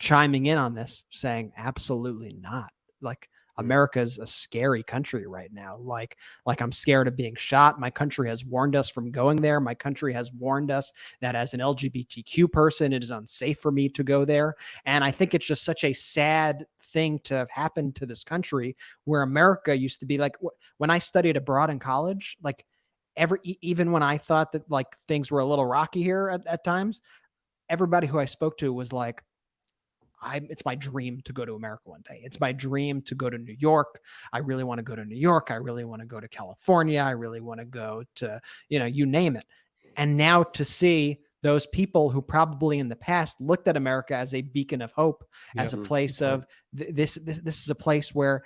chiming in on this, saying absolutely not. Like America's a scary country right now. Like I'm scared of being shot. My country has warned us from going there. My country has warned us that as an LGBTQ person, it is unsafe for me to go there. And I think it's just such a sad thing to have happened to this country, where America used to be like, when I studied abroad in college, like even when I thought that like things were a little rocky here at times, everybody who I spoke to was like, it's my dream to go to America one day. It's my dream to go to New York. I really want to go to New York. I really want to go to California. I really want to go to, you know, you name it. And now to see those people who probably in the past looked at America as a beacon of hope, as a place of this is a place where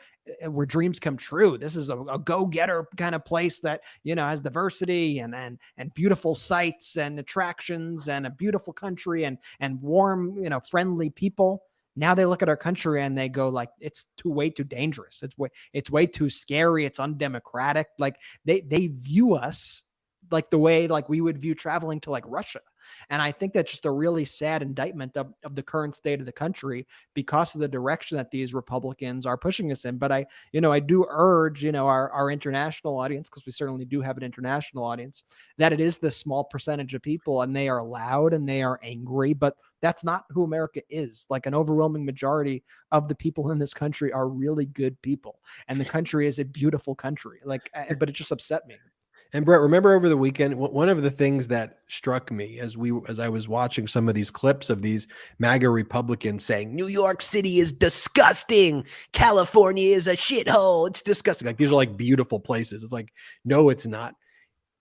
dreams come true. This is a go-getter kind of place that, you know, has diversity and beautiful sights and attractions and a beautiful country and warm, you know, friendly people. Now they look at our country and they go like, it's way too dangerous. It's way too scary. It's undemocratic. Like they view us like the way like we would view traveling to like Russia. And I think that's just a really sad indictment of the current state of the country because of the direction that these Republicans are pushing us in. But I do urge, you know, our international audience, because we certainly do have an international audience, that it is this small percentage of people, and they are loud and they are angry, but that's not who America is. Like an overwhelming majority of the people in this country are really good people. And the country is a beautiful country. Like, but it just upset me. And Brett, remember over the weekend, one of the things that struck me as I was watching some of these clips of these MAGA Republicans saying, New York City is disgusting. California is a shithole. It's disgusting. Like these are like beautiful places. It's like, no, it's not.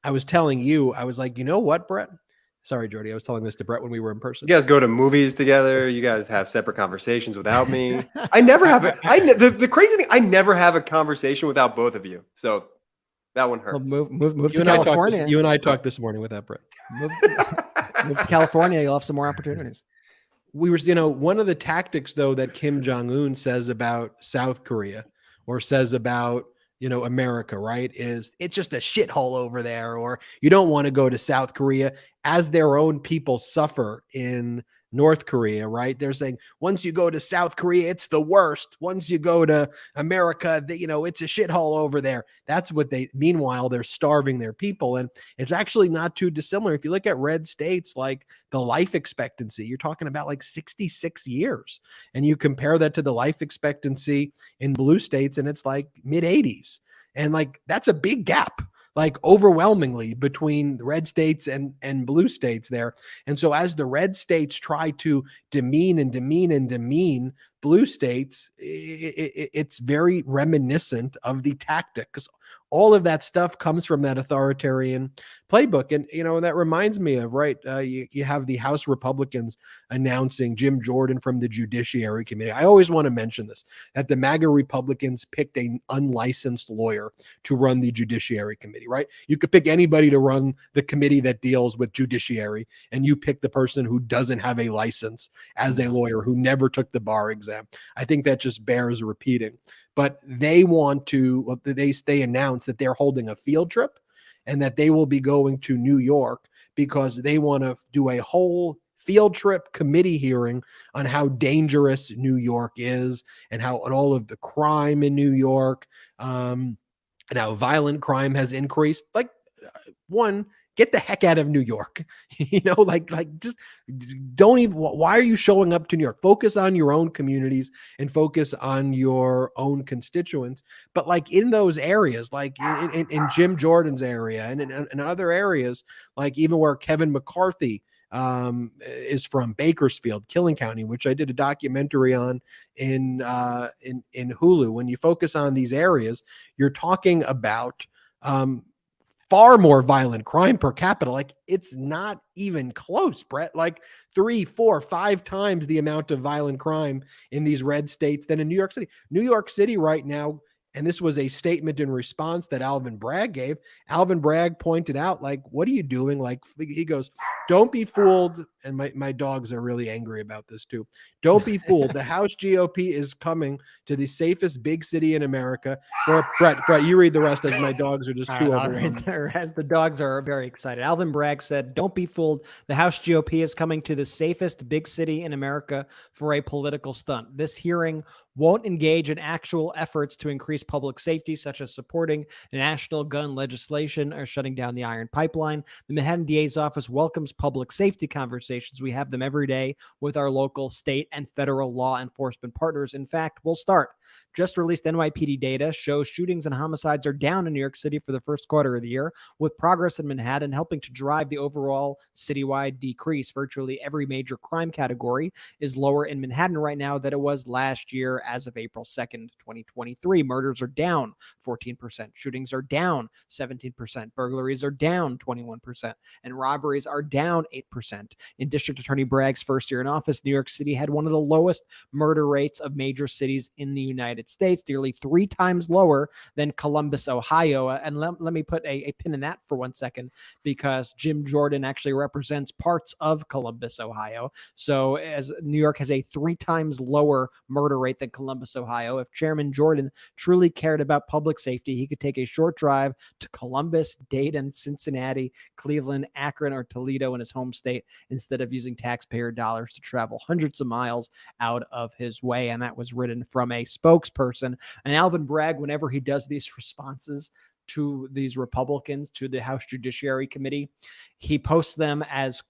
I was telling you, I was like, you know what, Brett? Sorry, Jody. I was telling this to Brett when we were in person. You guys go to movies together. You guys have separate conversations without me. I never have it. The crazy thing, I never have a conversation without both of you. So that one hurts. Well, move You to and, California. you and I talked this morning without Brett. Move to California. You'll have some more opportunities. We were, one of the tactics though that Kim Jong-un says about South Korea or says about, America, right, is it's just a shithole over there, or you don't want to go to South Korea, as their own people suffer in North Korea, right? They're saying once you go to South Korea, it's the worst. Once you go to America, it's a shithole over there. That's what meanwhile, they're starving their people. And it's actually not too dissimilar. If you look at red states, like the life expectancy, you're talking about like 66 years. And you compare that to the life expectancy in blue states, and it's like mid 80s. And like, that's a big gap, like overwhelmingly between the red states and blue states there. And so as the red states try to demean blue states, it's very reminiscent of the tactic, because all of that stuff comes from that authoritarian playbook. And, that reminds me of, right, you have the House Republicans announcing Jim Jordan from the Judiciary Committee. I always want to mention this, that the MAGA Republicans picked an unlicensed lawyer to run the Judiciary Committee, right? You could pick anybody to run the committee that deals with judiciary, and you pick the person who doesn't have a license as a lawyer, who never took the bar exam. I think that just bears repeating. But they want to, they announce that they're holding a field trip and that they will be going to New York because they want to do a whole field trip committee hearing on how dangerous New York is and all of the crime in New York, and how violent crime has increased. Like, get the heck out of New York. Just don't even, why are you showing up to New York? Focus on your own communities and focus on your own constituents. But like in those areas, like in Jim Jordan's area and in other areas, like even where Kevin McCarthy is from, Bakersfield, Killing County, which I did a documentary on in Hulu. When you focus on these areas, you're talking about, far more violent crime per capita. Like, it's not even close, Brett. Like 3, 4, 5 times the amount of violent crime in these red states than in New York City. New York City right now, and this was a statement in response that Alvin Bragg gave. Alvin Bragg pointed out, like, what are you doing? Like, he goes, don't be fooled. And my dogs are really angry about this too. Don't be fooled. The House GOP is coming to the safest big city in America. Brett, you read the rest, as my dogs are just too overwhelmed. As the dogs are very excited. Alvin Bragg said, don't be fooled. The House GOP is coming to the safest big city in America for a political stunt. This hearing won't engage in actual efforts to increase public safety, such as supporting national gun legislation or shutting down the iron pipeline. The Manhattan DA's office welcomes public safety conversations. We have them every day with our local, state, and federal law enforcement partners. In fact, we'll start. Just released NYPD data shows shootings and homicides are down in New York City for the first quarter of the year, with progress in Manhattan helping to drive the overall citywide decrease. Virtually every major crime category is lower in Manhattan right now than it was last year as of April 2nd, 2023. Murders are down 14%. Shootings are down 17%. Burglaries are down 21%. And robberies are down 8%. In District Attorney Bragg's first year in office, New York City had one of the lowest murder rates of major cities in the United States, nearly 3 times lower than Columbus, Ohio. And let me put a pin in that for 1 second, because Jim Jordan actually represents parts of Columbus, Ohio. So as New York has a 3 times lower murder rate than Columbus, Ohio, if Chairman Jordan truly cared about public safety, he could take a short drive to Columbus, Dayton, Cincinnati, Cleveland, Akron, or Toledo in his home state, instead of using taxpayer dollars to travel hundreds of miles out of his way. And that was written from a spokesperson. And Alvin Bragg, whenever he does these responses to these Republicans, to the House Judiciary Committee, he posts them as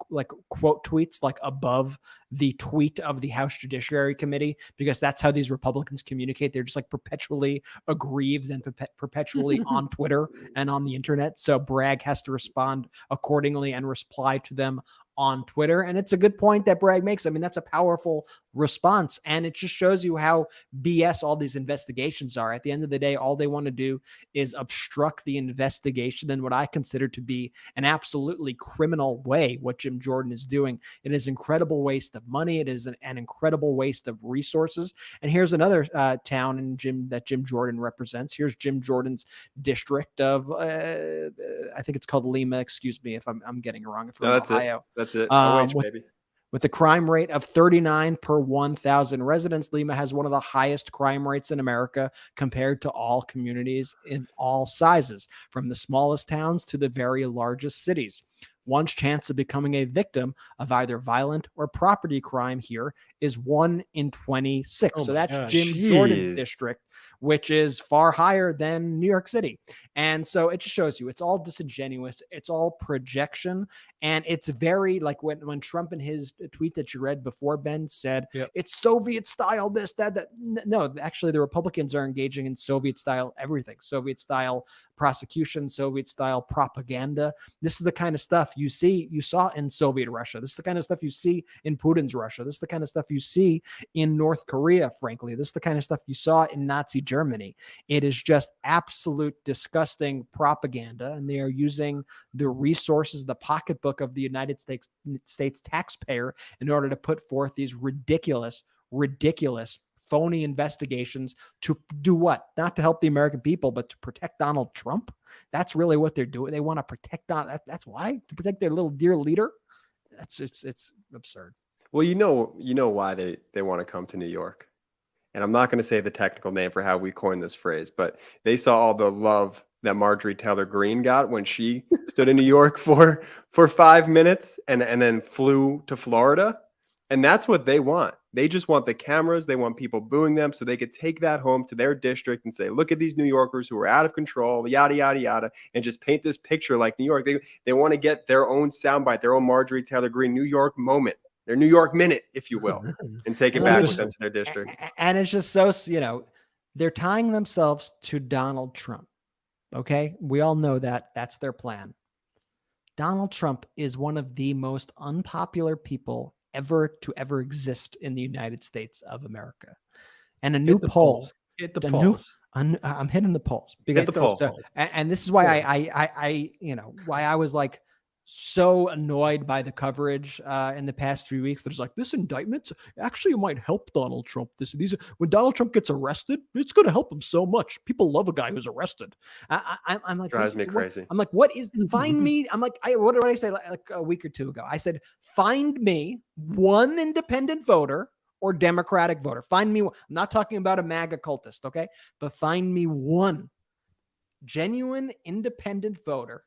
like quote tweets, like above the tweet of the House Judiciary Committee, because that's how these Republicans communicate. They're just like perpetually aggrieved and perpetually on Twitter and on the internet. So Bragg has to respond accordingly and reply to them on Twitter. And it's a good point that Bragg makes. I mean, that's a powerful response. And it just shows you how BS all these investigations are. At the end of the day, all they want to do is obstruct the investigation in what I consider to be an absolutely criminal way, what Jim Jordan is doing. It is incredible waste of money. It is an incredible waste of resources. And here's another town in that Jim Jordan represents. Here's Jim Jordan's district of, I think it's called Lima. Excuse me if I'm getting it wrong. If No, that's Ohio. That's it. OH, baby. With a crime rate of 39 per 1,000 residents, Lima has one of the highest crime rates in America compared to all communities in all sizes, from the smallest towns to the very largest cities. One's chance of becoming a victim of either violent or property crime here is 1 in 26. Oh so that's gosh. Jim Jordan's district, which is far higher than New York City. And so it just shows you it's all disingenuous. It's all projection. And it's very like when Trump in his tweet that you read before, Ben, said it's Soviet style, this, that. No, actually, the Republicans are engaging in Soviet style everything, Soviet style prosecution, Soviet style propaganda. This is the kind of stuff you saw in Soviet Russia. This is the kind of stuff you see in Putin's Russia. This is the kind of stuff you see in North Korea, frankly. This is the kind of stuff you saw in Nazi Germany. It is just absolute disgusting propaganda, and they are using the resources, the pocketbook of the United States taxpayer in order to put forth these ridiculous phony investigations to do what? Not to help the American people, but to protect Donald Trump. That's really what they're doing. They want to protect Donald. That's why, to protect their little dear leader. It's absurd. Well, you know why they want to come to New York. And I'm not going to say the technical name for how we coined this phrase, but they saw all the love that Marjorie Taylor Greene got when she stood in New York for 5 minutes and then flew to Florida. And that's what they want. They just want the cameras. They want people booing them so they could take that home to their district and say, look at these New Yorkers who are out of control, yada, yada, yada, and just paint this picture like New York. They want to get their own soundbite, their own Marjorie Taylor Greene New York moment, their New York minute, if you will, and take it back with them to their district. And it's just so, they're tying themselves to Donald Trump. Okay. We all know that that's their plan. Donald Trump is one of the most unpopular people ever exist in the United States of America. And a new poll. Hit the polls. I'm hitting the polls because Hit the polls. And this is why I why I was like so annoyed by the coverage in the past 3 weeks. There's like, this indictment actually might help Donald Trump. When Donald Trump gets arrested, it's going to help him so much. People love a guy who's arrested. I'm like, drives me crazy. I'm like, what is find me? I'm like, what did I say like a week or two ago? I said, find me one independent voter or Democratic voter. Find me. I'm not talking about a MAGA cultist, okay? But find me one genuine independent voter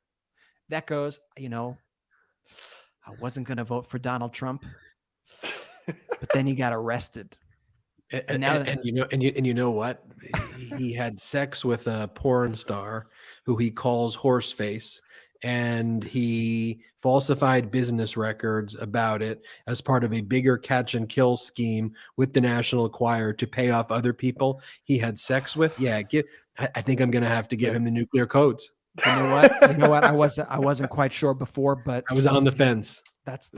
that goes, I wasn't going to vote for Donald Trump, but then he got arrested. And you know what? He had sex with a porn star who he calls Horseface, and he falsified business records about it as part of a bigger catch and kill scheme with the National Enquirer to pay off other people he had sex with. Yeah, I think I'm going to have to give him the nuclear codes. You know what? I wasn't quite sure before, but I was on the fence. That's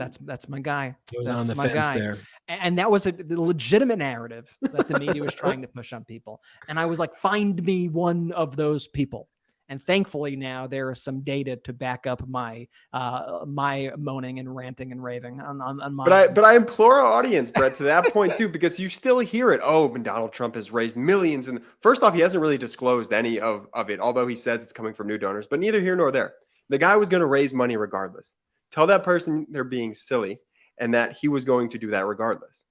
my guy. I was on the fence there. And that was the legitimate narrative that the media was trying to push on people. And I was like, find me one of those people. And thankfully now there is some data to back up my moaning and ranting and raving on my. But I implore our audience, Brett, to that point too, because you still hear it. Oh, but Donald Trump has raised millions, and first off, he hasn't really disclosed any of it, although he says it's coming from new donors. But neither here nor there. The guy was going to raise money regardless. Tell that person they're being silly, and that he was going to do that regardless.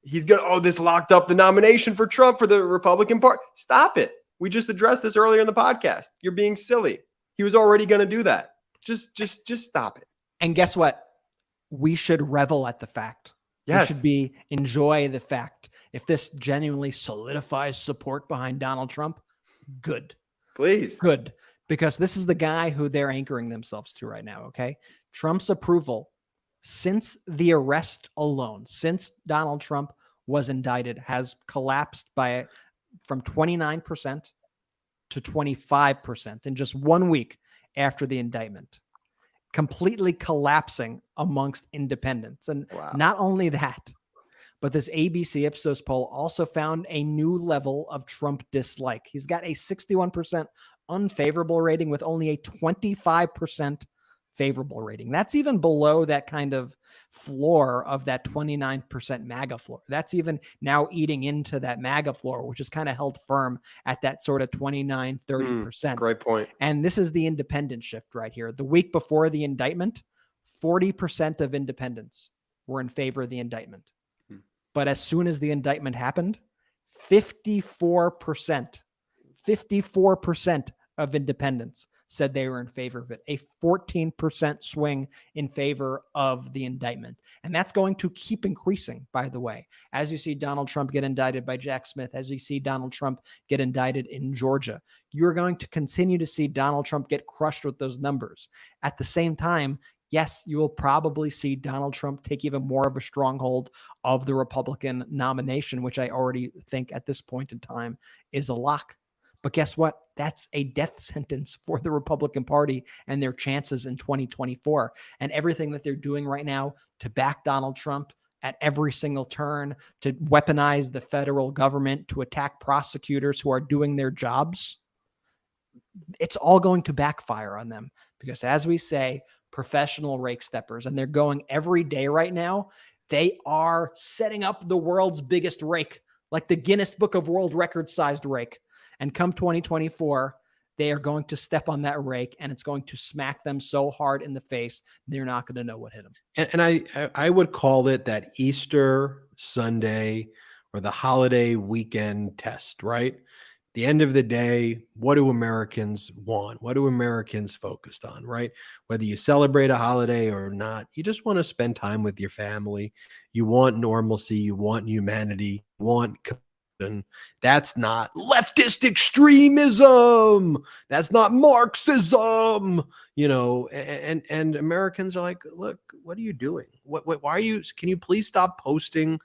He's going, this locked up the nomination for Trump for the Republican Party. Stop it. We just addressed this earlier in the podcast. You're being silly. He was already going to do that. Just stop it. And guess what? We should revel at the fact. Yes. We should enjoy the fact. If this genuinely solidifies support behind Donald Trump, good. Please. Good. Because this is the guy who they're anchoring themselves to right now, okay? Trump's approval since the arrest alone, since Donald Trump was indicted, has collapsed from 29% to 25% in just 1 week after the indictment. completely collapsing amongst independents. And Wow. not only that, but this ABC Ipsos poll also found a new level of Trump dislike. He's got a 61% unfavorable rating with only a 25% favorable rating. That's even below that kind of floor of that 29% MAGA floor. That's even now eating into that MAGA floor, which is kind of held firm at that sort of 29, 30%. Great point. And this is the independent shift right here. The week before the indictment, 40% of independents were in favor of the indictment. But as soon as the indictment happened, 54% of independents said they were in favor of it, a 14% swing in favor of the indictment. And that's going to keep increasing, by the way, as you see Donald Trump get indicted by Jack Smith, as you see Donald Trump get indicted in Georgia. You're going to continue to see Donald Trump get crushed with those numbers. At the same time, yes, you will probably see Donald Trump take even more of a stronghold of the Republican nomination, which I already think at this point in time is a lock. But guess what? That's a death sentence for the Republican Party and their chances in 2024. And everything that they're doing right now to back Donald Trump at every single turn, to weaponize the federal government, to attack prosecutors who are doing their jobs, it's all going to backfire on them. Because as we say, professional rake steppers, and they're going every day right now, they are setting up the world's biggest rake, like the Guinness Book of World Records sized rake. And come 2024, they are going to step on that rake, and it's going to smack them so hard in the face, they're not going to know what hit them. And I would call it that Easter Sunday or the holiday weekend test, right? At the end of the day, what do Americans want? What do Americans focused on, right? Whether you celebrate a holiday or not, you just want to spend time with your family. You want normalcy. You want humanity. You want. And that's not leftist extremism. That's not Marxism, and Americans are like, look, what are you doing? Why are you, can you please stop posting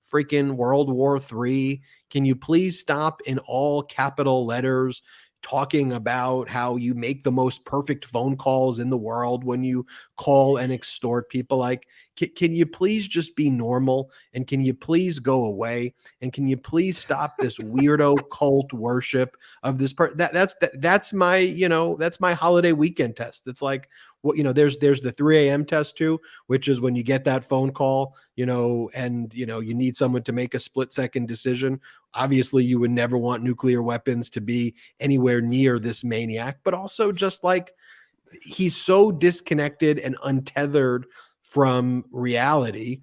freaking World War III? Can you please stop in all capital letters talking about how you make the most perfect phone calls in the world when you call and extort people? Like, can you please just be normal? And can you please go away? And can you please stop this weirdo cult worship of this person? That's my holiday weekend test. It's like, there's the 3 a.m. test too, which is when you get that phone call, and you need someone to make a split-second decision. Obviously, you would never want nuclear weapons to be anywhere near this maniac, but also just like he's so disconnected and untethered from reality.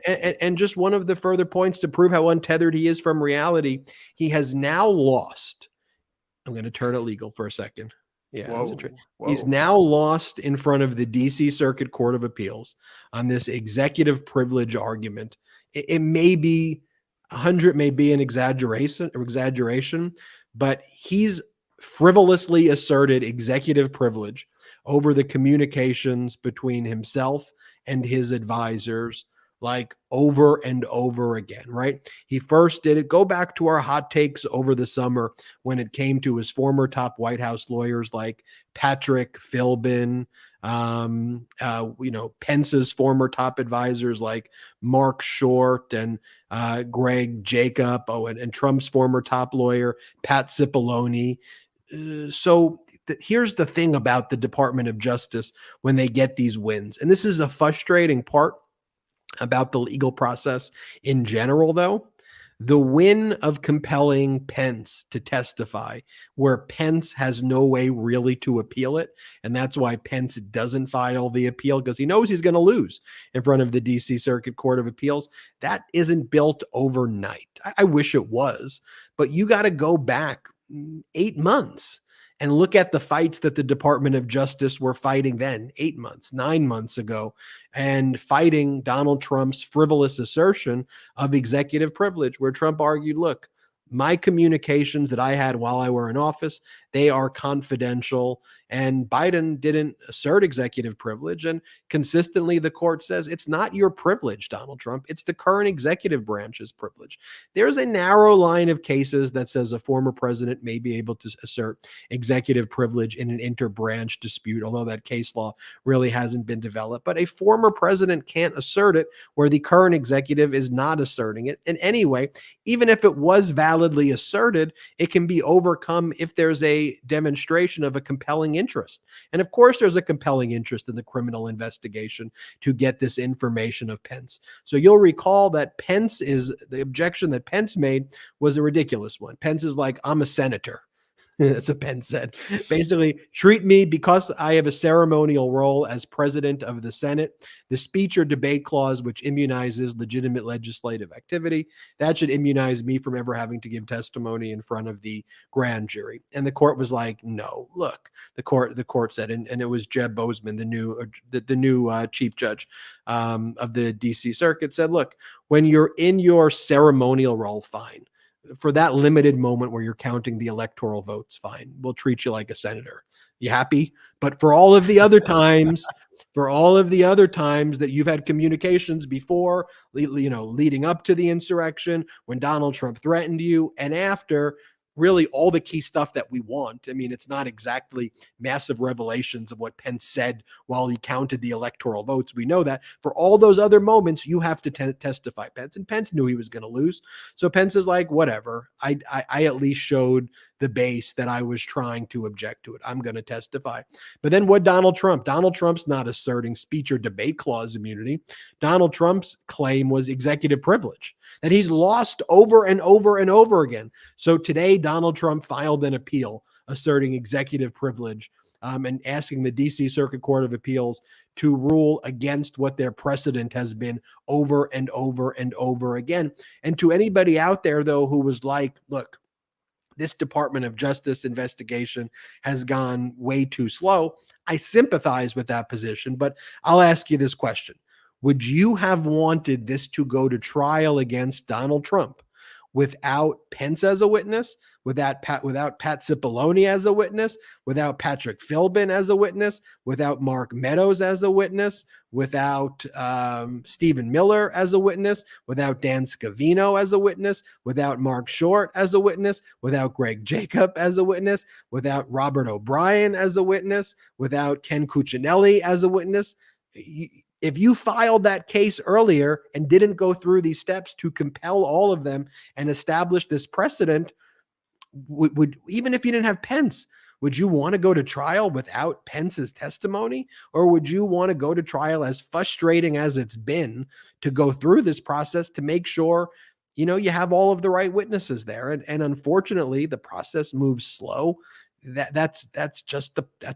And just one of the further points to prove how untethered he is from reality, he has now lost. I'm going to turn it legal for a second. Yeah, that's a trick. He's now lost in front of the DC Circuit Court of Appeals on this executive privilege argument. It may be 100, may be an exaggeration, but he's frivolously asserted executive privilege over the communications between himself and his advisors, like over and over again, right? He first did it. Go back to our hot takes over the summer when it came to his former top White House lawyers like Patrick Philbin, Pence's former top advisors like Mark Short and Greg Jacob, and Trump's former top lawyer, Pat Cipollone. So here's the thing about the Department of Justice when they get these wins. And this is a frustrating part about the legal process in general, though. The win of compelling Pence to testify, where Pence has no way really to appeal it. And that's why Pence doesn't file the appeal, because he knows he's going to lose in front of the DC Circuit Court of Appeals. That isn't built overnight. I wish it was, but you got to go back 8 months and look at the fights that the Department of Justice were fighting then, 8 months, 9 months ago, and fighting Donald Trump's frivolous assertion of executive privilege, where Trump argued, look, my communications that I had while I were in office, They are confidential. And Biden didn't assert executive privilege. And consistently, the court says it's not your privilege, Donald Trump. It's the current executive branch's privilege. There's a narrow line of cases that says a former president may be able to assert executive privilege in an interbranch dispute, although that case law really hasn't been developed. But a former president can't assert it where the current executive is not asserting it. And anyway, even if it was validly asserted, it can be overcome if there's a demonstration of a compelling interest. And of course, there's a compelling interest in the criminal investigation to get this information of Pence. So you'll recall that the objection that Pence made was a ridiculous one. Pence is like, I'm a senator. That's what Pence said. Basically, treat me because I have a ceremonial role as president of the Senate. The speech or debate clause, which immunizes legitimate legislative activity, that should immunize me from ever having to give testimony in front of the grand jury. And the court was like, no, look, the court said, and it was Jeb Bozeman, the new chief judge of the DC circuit, said, look, when you're in your ceremonial role, fine. For that limited moment where you're counting the electoral votes, fine. We'll treat you like a senator. You happy? But for all of the other times, that you've had communications before, leading up to the insurrection, when Donald Trump threatened you, and after, really all the key stuff that we want. I mean, it's not exactly massive revelations of what Pence said while he counted the electoral votes. We know that. For all those other moments, you have to testify, Pence. And Pence knew he was going to lose. So Pence is like, whatever. I at least showed the base that I was trying to object to it. I'm going to testify. But then what Donald Trump's not asserting speech or debate clause immunity. Donald Trump's claim was executive privilege that he's lost over and over and over again. So today, Donald Trump filed an appeal asserting executive privilege and asking the DC Circuit Court of Appeals to rule against what their precedent has been over and over and over again. And to anybody out there, though, who was like, look, this Department of Justice investigation has gone way too slow, I sympathize with that position, but I'll ask you this question. Would you have wanted this to go to trial against Donald Trump without Pence as a witness, without Pat Cipollone as a witness, without Patrick Philbin as a witness, without Mark Meadows as a witness, without Stephen Miller as a witness, without Dan Scavino as a witness, without Mark Short as a witness, without Greg Jacob as a witness, without Robert O'Brien as a witness, without Ken Cuccinelli as a witness? If you filed that case earlier and didn't go through these steps to compel all of them and establish this precedent, would even if you didn't have Pence, would you want to go to trial without Pence's testimony? Or would you want to go to trial, as frustrating as it's been to go through this process, to make sure, you have all of the right witnesses there? And unfortunately, the process moves slow. That's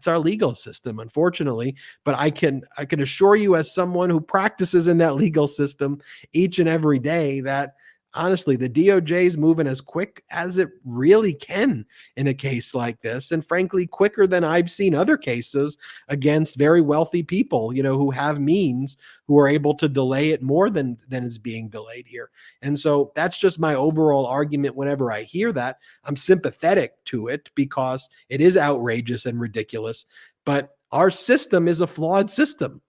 our legal system, unfortunately. But I can assure you, as someone who practices in that legal system each and every day, that honestly, the DOJ is moving as quick as it really can in a case like this. And frankly, quicker than I've seen other cases against very wealthy people, who have means, who are able to delay it more than is being delayed here. And so that's just my overall argument. Whenever I hear that, I'm sympathetic to it because it is outrageous and ridiculous. But our system is a flawed system,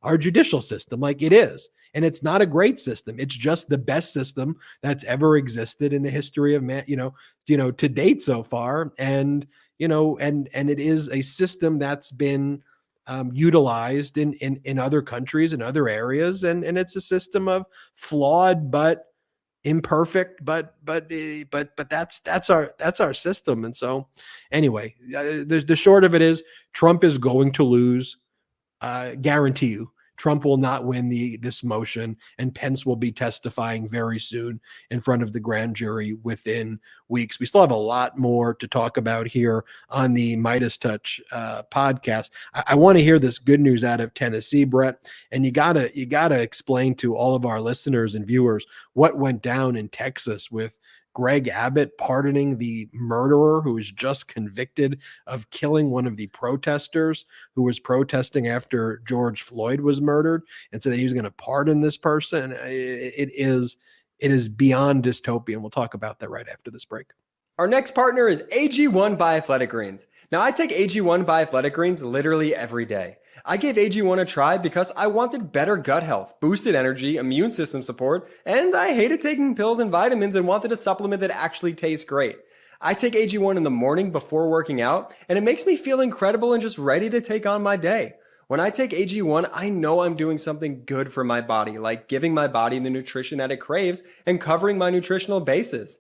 our judicial system, like it is. And it's not a great system. It's just the best system that's ever existed in the history of man, to date so far. And, and it is a system that's been utilized in other countries and other areas. And it's a system of flawed, but imperfect, but that's our system. And so anyway, the short of it is Trump is going to lose, guarantee you. Trump will not win this motion, and Pence will be testifying very soon in front of the grand jury within weeks. We still have a lot more to talk about here on the MeidasTouch podcast. I want to hear this good news out of Tennessee, Brett, and you gotta explain to all of our listeners and viewers what went down in Texas with Greg Abbott pardoning the murderer who was just convicted of killing one of the protesters who was protesting after George Floyd was murdered, and so that he was going to pardon this person. It is beyond dystopian. We'll talk about that right after this break. Our next partner is AG1 by Athletic Greens. Now, I take AG1 by Athletic Greens literally every day. I gave AG1 a try because I wanted better gut health, boosted energy, immune system support, and I hated taking pills and vitamins and wanted a supplement that actually tastes great. I take AG1 in the morning before working out, and it makes me feel incredible and just ready to take on my day. When I take AG1, I know I'm doing something good for my body, like giving my body the nutrition that it craves and covering my nutritional bases.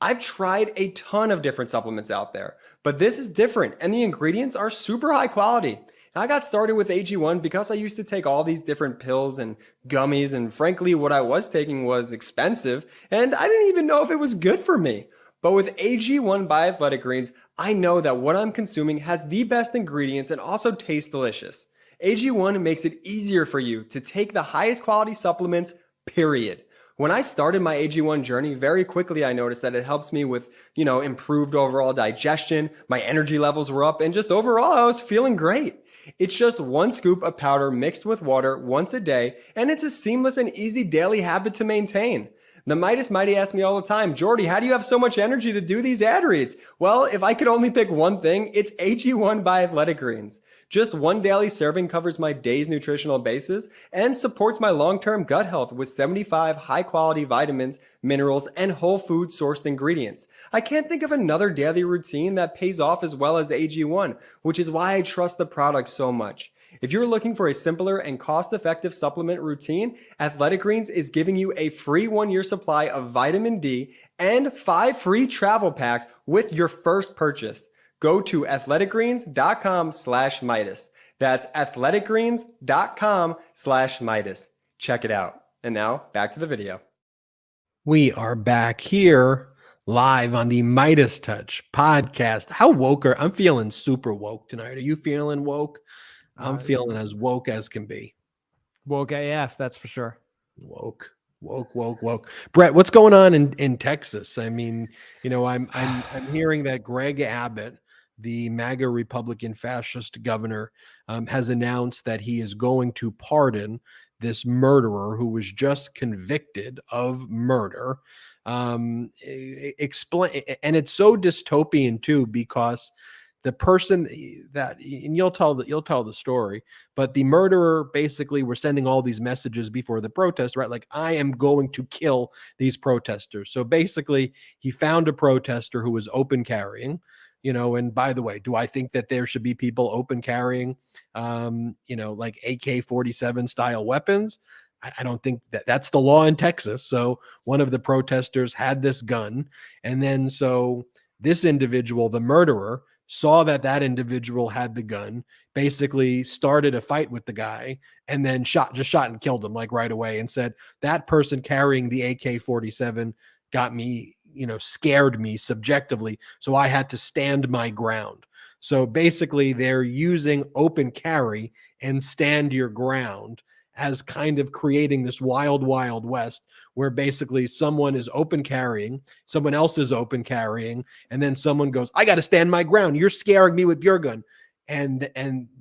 I've tried a ton of different supplements out there, but this is different and the ingredients are super high quality. I got started with AG1 because I used to take all these different pills and gummies, and frankly, what I was taking was expensive and I didn't even know if it was good for me. But with AG1 by Athletic Greens, I know that what I'm consuming has the best ingredients and also tastes delicious. AG1 makes it easier for you to take the highest quality supplements, period. When I started my AG1 journey, very quickly I noticed that it helps me with, improved overall digestion, my energy levels were up, and just overall I was feeling great. It's just one scoop of powder mixed with water once a day, and it's a seamless and easy daily habit to maintain. The Mighty asks me all the time, Jordy, how do you have so much energy to do these ad reads? Well, if I could only pick one thing, it's AG1 by Athletic Greens. Just one daily serving covers my day's nutritional basis and supports my long-term gut health with 75 high-quality vitamins, minerals, and whole food sourced ingredients. I can't think of another daily routine that pays off as well as AG1, which is why I trust the product so much. If you're looking for a simpler and cost-effective supplement routine, Athletic Greens is giving you a free 1-year supply of vitamin D and 5 free travel packs with your first purchase. Go to athleticgreens.com/Meidas. That's athleticgreens.com/Meidas. Check it out. And now back to the video. We are back here live on the MeidasTouch Podcast. How woke are I'm feeling super woke tonight. Are you feeling woke? I'm feeling as woke as can be. Woke AF, that's for sure. Woke. Brett, what's going on in Texas? I mean, I'm hearing that Greg Abbott, the MAGA Republican fascist governor, has announced that he is going to pardon this murderer who was just convicted of murder. Explain, and it's so dystopian too, because the person that, and you'll tell the story, but the murderer basically were sending all these messages before the protest, right? Like, I am going to kill these protesters. So basically he found a protester who was open carrying, and by the way, do I think that there should be people open carrying, like AK-47 style weapons? I don't think that's the law in Texas. So one of the protesters had this gun. And then so this individual, the murderer, saw that individual had the gun, basically started a fight with the guy, and then shot and killed him like right away, and said that person carrying the AK-47 got me, scared me subjectively. So I had to stand my ground. So basically they're using open carry and stand your ground as kind of creating this wild, wild west where basically someone is open carrying, someone else is open carrying, and then someone goes, I got to stand my ground. You're scaring me with your gun. And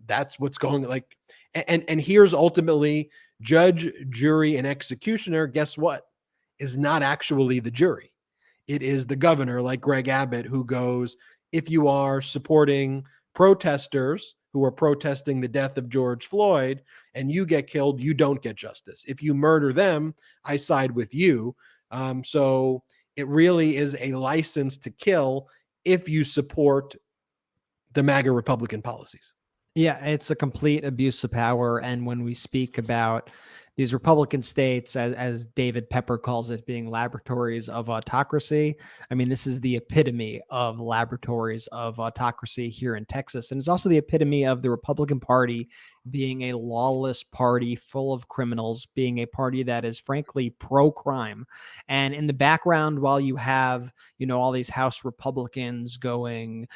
that's what's going like. And here's ultimately judge, jury, and executioner. Guess what? Is not actually the jury. It is the governor, like Greg Abbott, who goes, if you are supporting protesters who are protesting the death of George Floyd and you get killed, you don't get justice. If you murder them, I side with you. So it really is a license to kill if you support the MAGA Republican policies. Yeah, it's a complete abuse of power. And when we speak about these Republican states, as David Pepper calls it, being laboratories of autocracy, I mean, this is the epitome of laboratories of autocracy here in Texas. And it's also the epitome of the Republican Party being a lawless party full of criminals, being a party that is frankly pro-crime. And in the background, while you have, all these House Republicans going,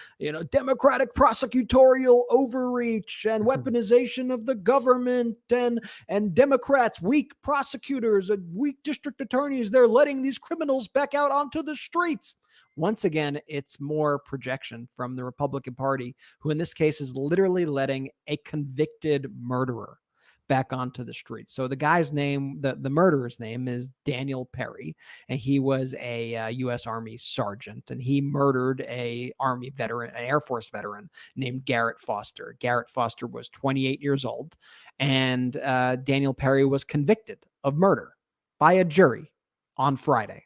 Democratic prosecutorial overreach and weaponization of the government, and Democrats, weak prosecutors and weak district attorneys, they're letting these criminals back out onto the streets. Once again, it's more projection from the Republican Party, who in this case is literally letting a convicted murderer back onto the streets. So the guy's name, the murderer's name is Daniel Perry, and he was a U.S. Army sergeant, and he murdered a Army veteran, an Air Force veteran named Garrett Foster. Garrett Foster was 28 years old, and Daniel Perry was convicted of murder by a jury on Friday.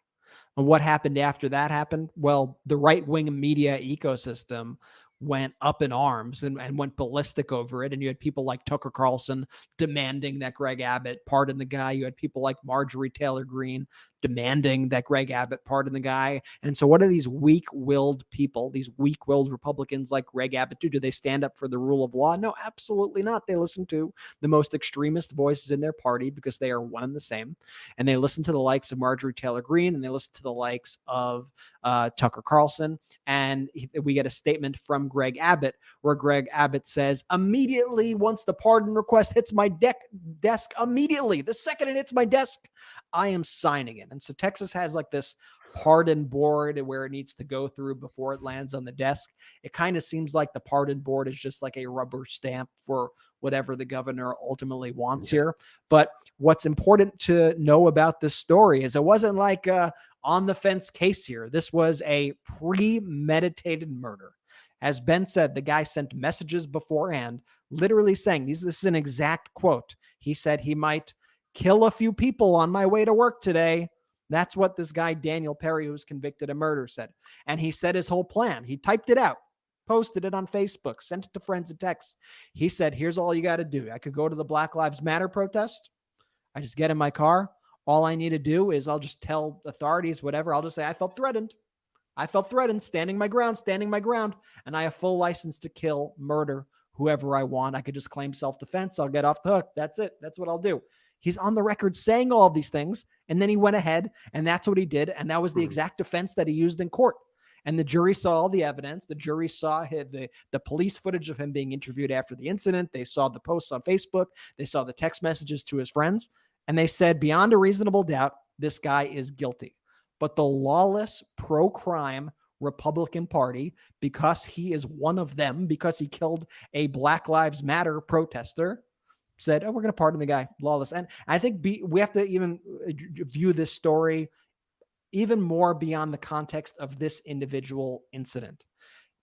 And what happened after that happened? Well, the right-wing media ecosystem went up in arms and went ballistic over it. And you had people like Tucker Carlson demanding that Greg Abbott pardon the guy. You had people like Marjorie Taylor Greene demanding that Greg Abbott pardon the guy. And so what do these weak-willed people, these weak-willed Republicans like Greg Abbott do? Do they stand up for the rule of law? No, absolutely not. They listen to the most extremist voices in their party because they are one and the same. And they listen to the likes of Marjorie Taylor Greene, and they listen to the likes of Tucker Carlson. And we get a statement from Greg Abbott where Greg Abbott says, immediately once the pardon request hits my desk, immediately, the second it hits my desk, I am signing it. And so Texas has like this pardon board where it needs to go through before it lands on the desk. It kind of seems like the pardon board is just like a rubber stamp for whatever the governor ultimately wants here. But what's important to know about this story is it wasn't like a on the fence case here. This was a premeditated murder. As Ben said, the guy sent messages beforehand, literally saying, this is an exact quote. He said he might kill a few people on my way to work today. That's what this guy, Daniel Perry, who was convicted of murder, said. And he said his whole plan. He typed it out, posted it on Facebook, sent it to friends and texts. He said, here's all you got to do. I could go to the Black Lives Matter protest. I just get in my car. All I need to do is I'll just tell authorities, whatever. I'll just say, I felt threatened. I felt threatened, standing my ground. And I have full license to kill, murder, whoever I want. I could just claim self-defense. I'll get off the hook. That's it. That's what I'll do. He's on the record saying all of these things. And then he went ahead and that's what he did. And that was the exact defense that he used in court. And the jury saw all the evidence. The jury saw the police footage of him being interviewed after the incident. They saw the posts on Facebook. They saw the text messages to his friends. And they said, beyond a reasonable doubt, this guy is guilty. But the lawless, pro-crime Republican Party, because he is one of them, because he killed a Black Lives Matter protester, said, oh, we're going to pardon the guy, lawless. And I think we have to even view this story even more beyond the context of this individual incident,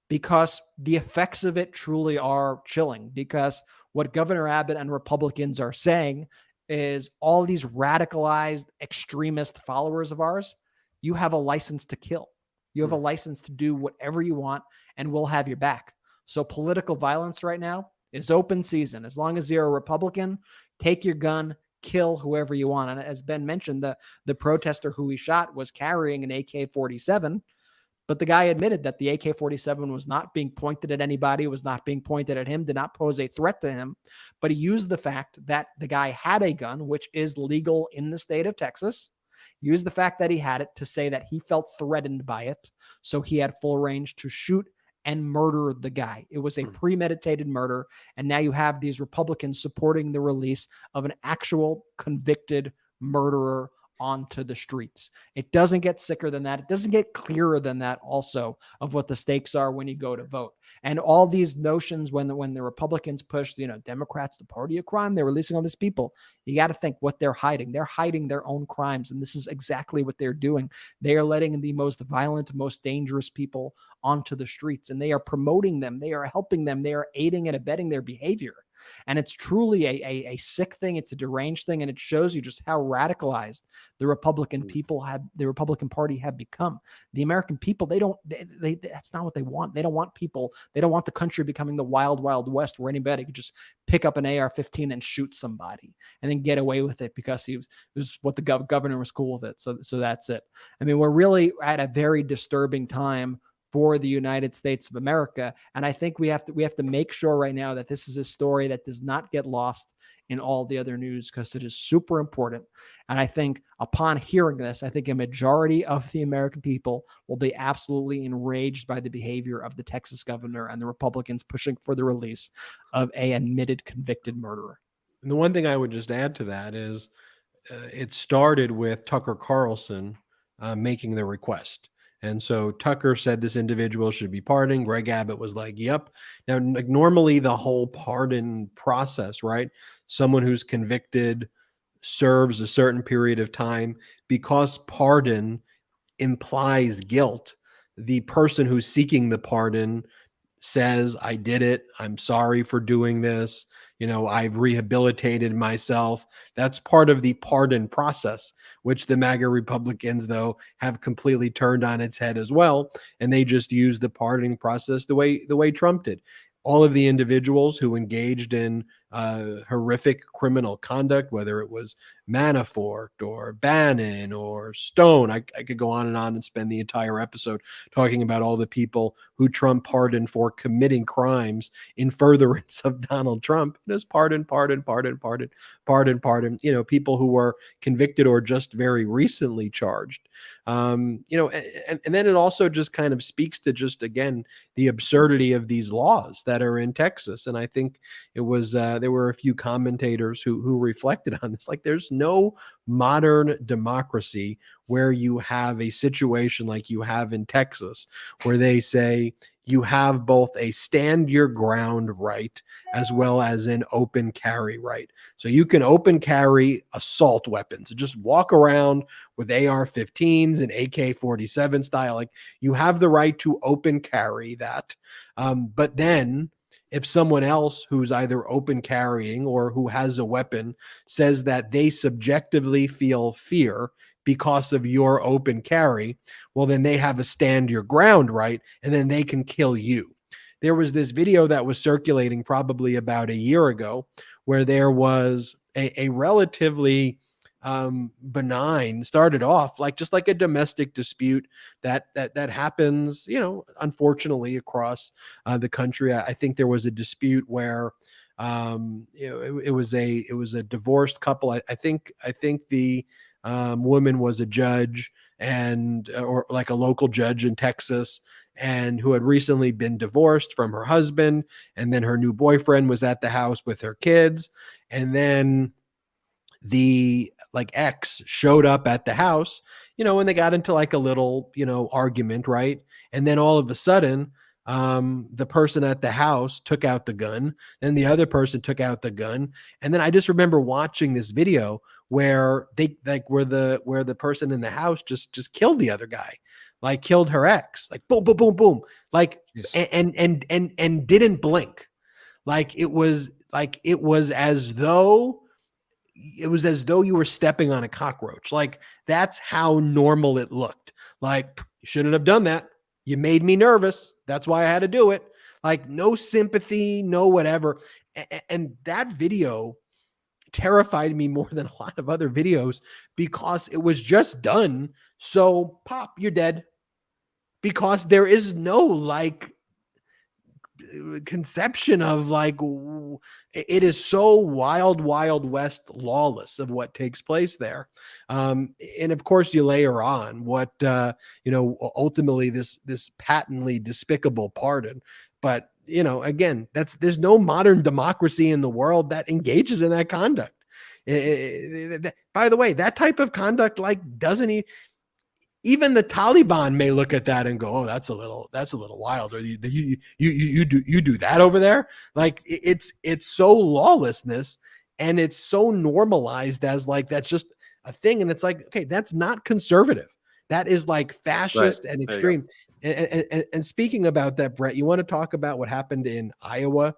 because the effects of it truly are chilling. Because what Governor Abbott and Republicans are saying is all these radicalized extremist followers of ours, you have a license to kill. You have a license to do whatever you want, and we'll have your back. So political violence right now is open season. As long as you're a Republican, take your gun, kill whoever you want. And as Ben mentioned, the protester who he shot was carrying an AK-47, but the guy admitted that the AK-47 was not being pointed at anybody, was not being pointed at him, did not pose a threat to him. But he used the fact that the guy had a gun, which is legal in the state of Texas. Use the fact that he had it to say that he felt threatened by it. So he had full range to shoot and murder the guy. It was a premeditated murder. And now you have these Republicans supporting the release of an actual convicted murderer onto the streets. It doesn't get sicker than that. It doesn't get clearer than that also of what the stakes are when you go to vote. And all these notions when the Republicans push, Democrats, the party of crime, they're releasing all these people. You got to think what they're hiding. They're hiding their own crimes. And this is exactly what they're doing. They are letting the most violent, most dangerous people onto the streets, and they are promoting them. They are helping them. They are aiding and abetting their behavior. And it's truly a sick thing. It's a deranged thing. And it shows you just how radicalized the Republican Party have become. The American people, that's not what they want. They don't want people. They don't want the country becoming the wild, wild west where anybody could just pick up an AR-15 and shoot somebody and then get away with it because it was what the governor was cool with it. So that's it. I mean, we're really at a very disturbing time for the United States of America. And I think we have to make sure right now that this is a story that does not get lost in all the other news, because it is super important. And I think upon hearing this, I think a majority of the American people will be absolutely enraged by the behavior of the Texas governor and the Republicans pushing for the release of an admitted convicted murderer. And the one thing I would just add to that is it started with Tucker Carlson making the request. And so Tucker said this individual should be pardoned. Greg Abbott was like, yep. Now, like normally the whole pardon process, right? Someone who's convicted serves a certain period of time. Because pardon implies guilt, the person who's seeking the pardon says, I did it. I'm sorry for doing this. I've rehabilitated myself. That's part of the pardon process, which the MAGA Republicans, though, have completely turned on its head as well. And they just use the pardoning process the way Trump did. All of the individuals who engaged in horrific criminal conduct, whether it was Manafort or Bannon or Stone. I could go on and spend the entire episode talking about all the people who Trump pardoned for committing crimes in furtherance of Donald Trump. Just pardon. People who were convicted or just very recently charged. And then it also just kind of speaks to just, again, the absurdity of these laws that are in Texas. And I think it was there were a few commentators who reflected on this. Like, there's no modern democracy where you have a situation like you have in Texas, where they say you have both a stand your ground right as well as an open carry right. So you can open carry assault weapons, just walk around with AR-15s and AK-47 style. Like, you have the right to open carry that. But then if someone else who's either open carrying or who has a weapon says that they subjectively feel fear because of your open carry, well, then they have a stand your ground right, and then they can kill you. There was this video that was circulating probably about a year ago where there was a relatively benign, started off just like a domestic dispute that happens, unfortunately across the country. I think there was a dispute where it was a divorced couple. I think the woman was a judge or like a local judge in Texas, and who had recently been divorced from her husband, and then her new boyfriend was at the house with her kids, and then the ex showed up at the house, and they got into a little, argument, right? And then all of a sudden, the person at the house took out the gun, then the other person took out the gun. And then I just remember watching this video where they where the person in the house just killed the other guy, killed her ex, boom, boom, boom, boom, and didn't blink. It was as though you were stepping on a cockroach. That's how normal it looked. You shouldn't have done that. You made me nervous. That's why I had to do it. No sympathy, no whatever. And that video terrified me more than a lot of other videos because it was just done. So pop, you're dead. Because there is no conception of it is so wild west lawless of what takes place there. And of course you layer on what ultimately this patently despicable pardon. But again, there's no modern democracy in the world that engages in that conduct. By the way, that type of conduct doesn't even the Taliban may look at that and go, "Oh, that's a little wild." Or you do that over there? It's so lawlessness, and it's so normalized as that's just a thing. And it's okay, that's not conservative. That is fascist and extreme. And speaking about that, Brett, you want to talk about what happened in Iowa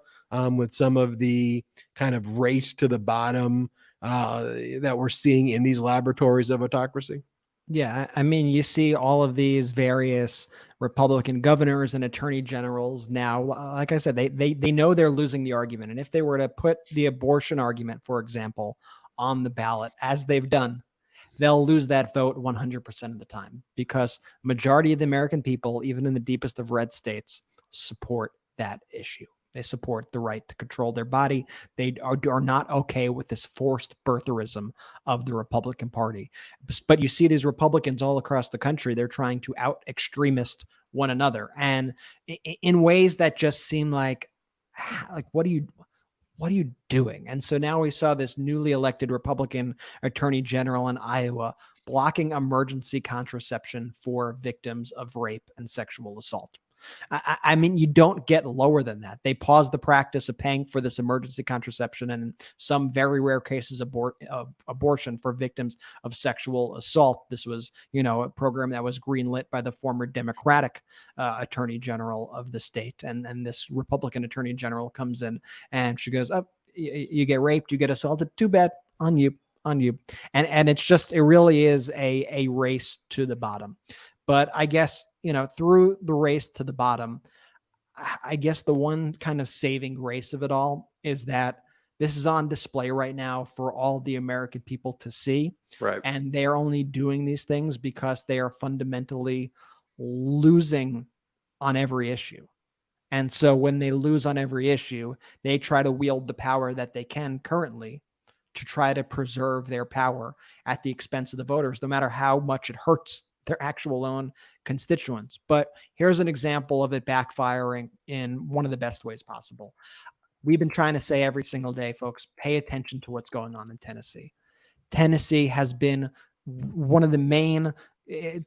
with some of the kind of race to the bottom that we're seeing in these laboratories of autocracy? Yeah, I mean, you see all of these various Republican governors and attorney generals now. Like I said, they know they're losing the argument. And if they were to put the abortion argument, for example, on the ballot, as they've done, they'll lose that vote 100% of the time, because majority of the American people, even in the deepest of red states, support that issue. They support the right to control their body. They are not okay with this forced birtherism of the Republican Party. But you see these Republicans all across the country, they're trying to out extremist one another, and in ways that just seem like what are you doing? And so now we saw this newly elected Republican attorney general in Iowa blocking emergency contraception for victims of rape and sexual assault. I mean, you don't get lower than that. They paused the practice of paying for this emergency contraception and in some very rare cases of abortion for victims of sexual assault. This was, a program that was greenlit by the former Democratic Attorney General of the state. And this Republican Attorney General comes in and she goes, "Oh, you get raped, you get assaulted. Too bad on you. And it's just, it really is a race to the bottom. But I guess, through the race to the bottom, I guess the one kind of saving grace of it all is that this is on display right now for all the American people to see. Right. And they're only doing these things because they are fundamentally losing on every issue. And so when they lose on every issue, they try to wield the power that they can currently to try to preserve their power at the expense of the voters, no matter how much it hurts their actual own constituents. But here's an example of it backfiring in one of the best ways possible. We've been trying to say every single day, folks, pay attention to what's going on in Tennessee. Tennessee has been one of the main,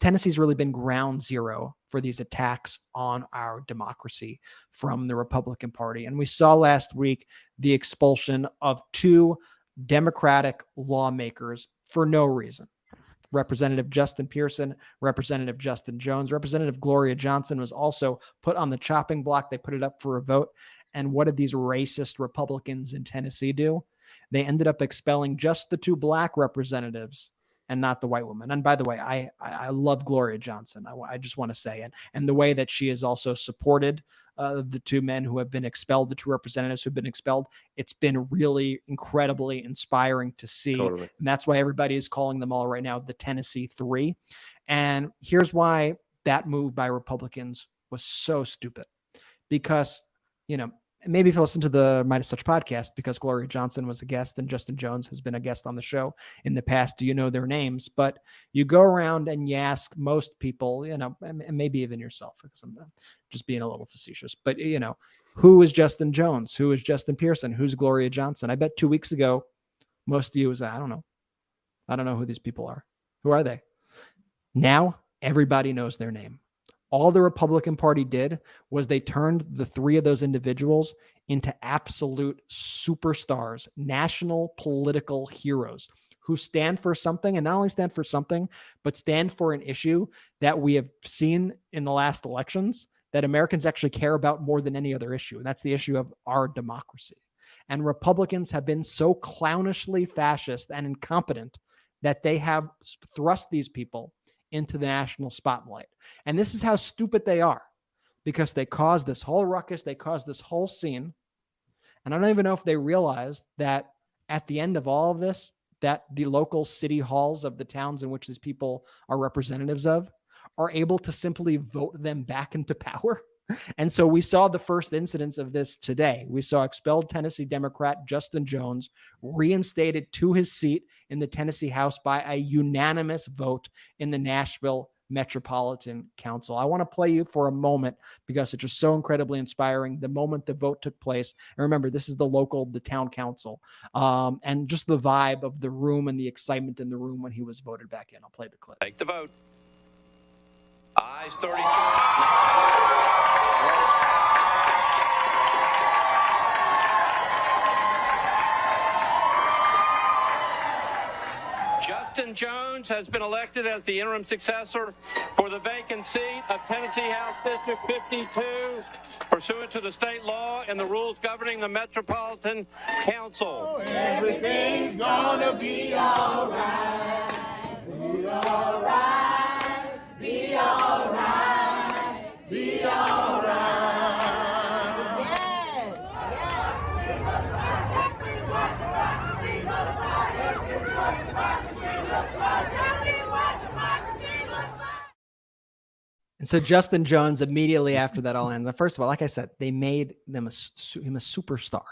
Tennessee's really been ground zero for these attacks on our democracy from the Republican Party. And we saw last week the expulsion of 2 Democratic lawmakers for no reason. Representative Justin Pearson, Representative Justin Jones. Representative Gloria Johnson was also put on the chopping block. They put it up for a vote. And what did these racist Republicans in Tennessee do? They ended up expelling just the 2 black representatives and not the white woman. And by the way, I love Gloria Johnson. I just want to say it. And the way that she has also supported the 2 men who have been expelled, the 2 representatives who've been expelled, it's been really incredibly inspiring to see. Totally. And that's why everybody is calling them all right now the Tennessee 3. And here's why that move by Republicans was so stupid. Because, maybe if you listen to the MeidasTouch podcast, because Gloria Johnson was a guest and Justin Jones has been a guest on the show in the past, do you know their names? But you go around and you ask most people, and maybe even yourself, because I'm just being a little facetious, but who is Justin Jones? Who is Justin Pearson? Who's Gloria Johnson? I bet 2 weeks ago, most of you was, I don't know who these people are. Who are they? Now everybody knows their name. All the Republican Party did was they turned the 3 of those individuals into absolute superstars, national political heroes who stand for something, and not only stand for something, but stand for an issue that we have seen in the last elections that Americans actually care about more than any other issue. And that's the issue of our democracy. And Republicans have been so clownishly fascist and incompetent that they have thrust these people into the national spotlight. And this is how stupid they are, because they caused this whole ruckus. They caused this whole scene. And I don't even know if they realized that at the end of all of this, that the local city halls of the towns in which these people are representatives of are able to simply vote them back into power. And so we saw the first incidents of this today. We saw expelled Tennessee Democrat Justin Jones reinstated to his seat in the Tennessee House by a unanimous vote in the Nashville Metropolitan Council. I want to play you for a moment because it's just so incredibly inspiring. The moment the vote took place, and remember, this is the town council, and just the vibe of the room and the excitement in the room when he was voted back in. I'll play the clip. Take the vote. Ayes 36. Justin Jones has been elected as the interim successor for the vacant seat of Tennessee House District 52, pursuant to the state law and the rules governing the Metropolitan Council. Oh, everything's gonna be all right. Be all right. Be all right. Be all right. And so Justin Jones, immediately after that all ends, and first of all, like I said, they made him a superstar.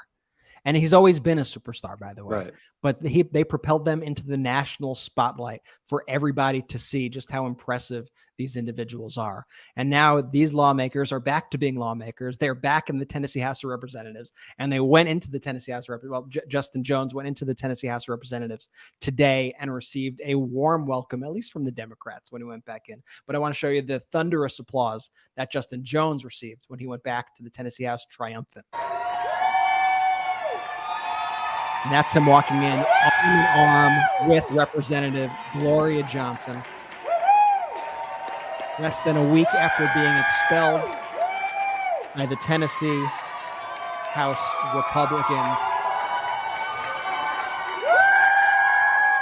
And he's always been a superstar, by the way. Right. But they propelled them into the national spotlight for everybody to see just how impressive these individuals are. And now these lawmakers are back to being lawmakers. They're back in the Tennessee House of Representatives, and they went into the Tennessee House of Representatives. Well, Justin Jones went into the Tennessee House of Representatives today and received a warm welcome, at least from the Democrats when he went back in. But I want to show you the thunderous applause that Justin Jones received when he went back to the Tennessee House triumphant. And that's him walking in arm in arm with Representative Gloria Johnson. Less than a week after being expelled by the Tennessee House Republicans.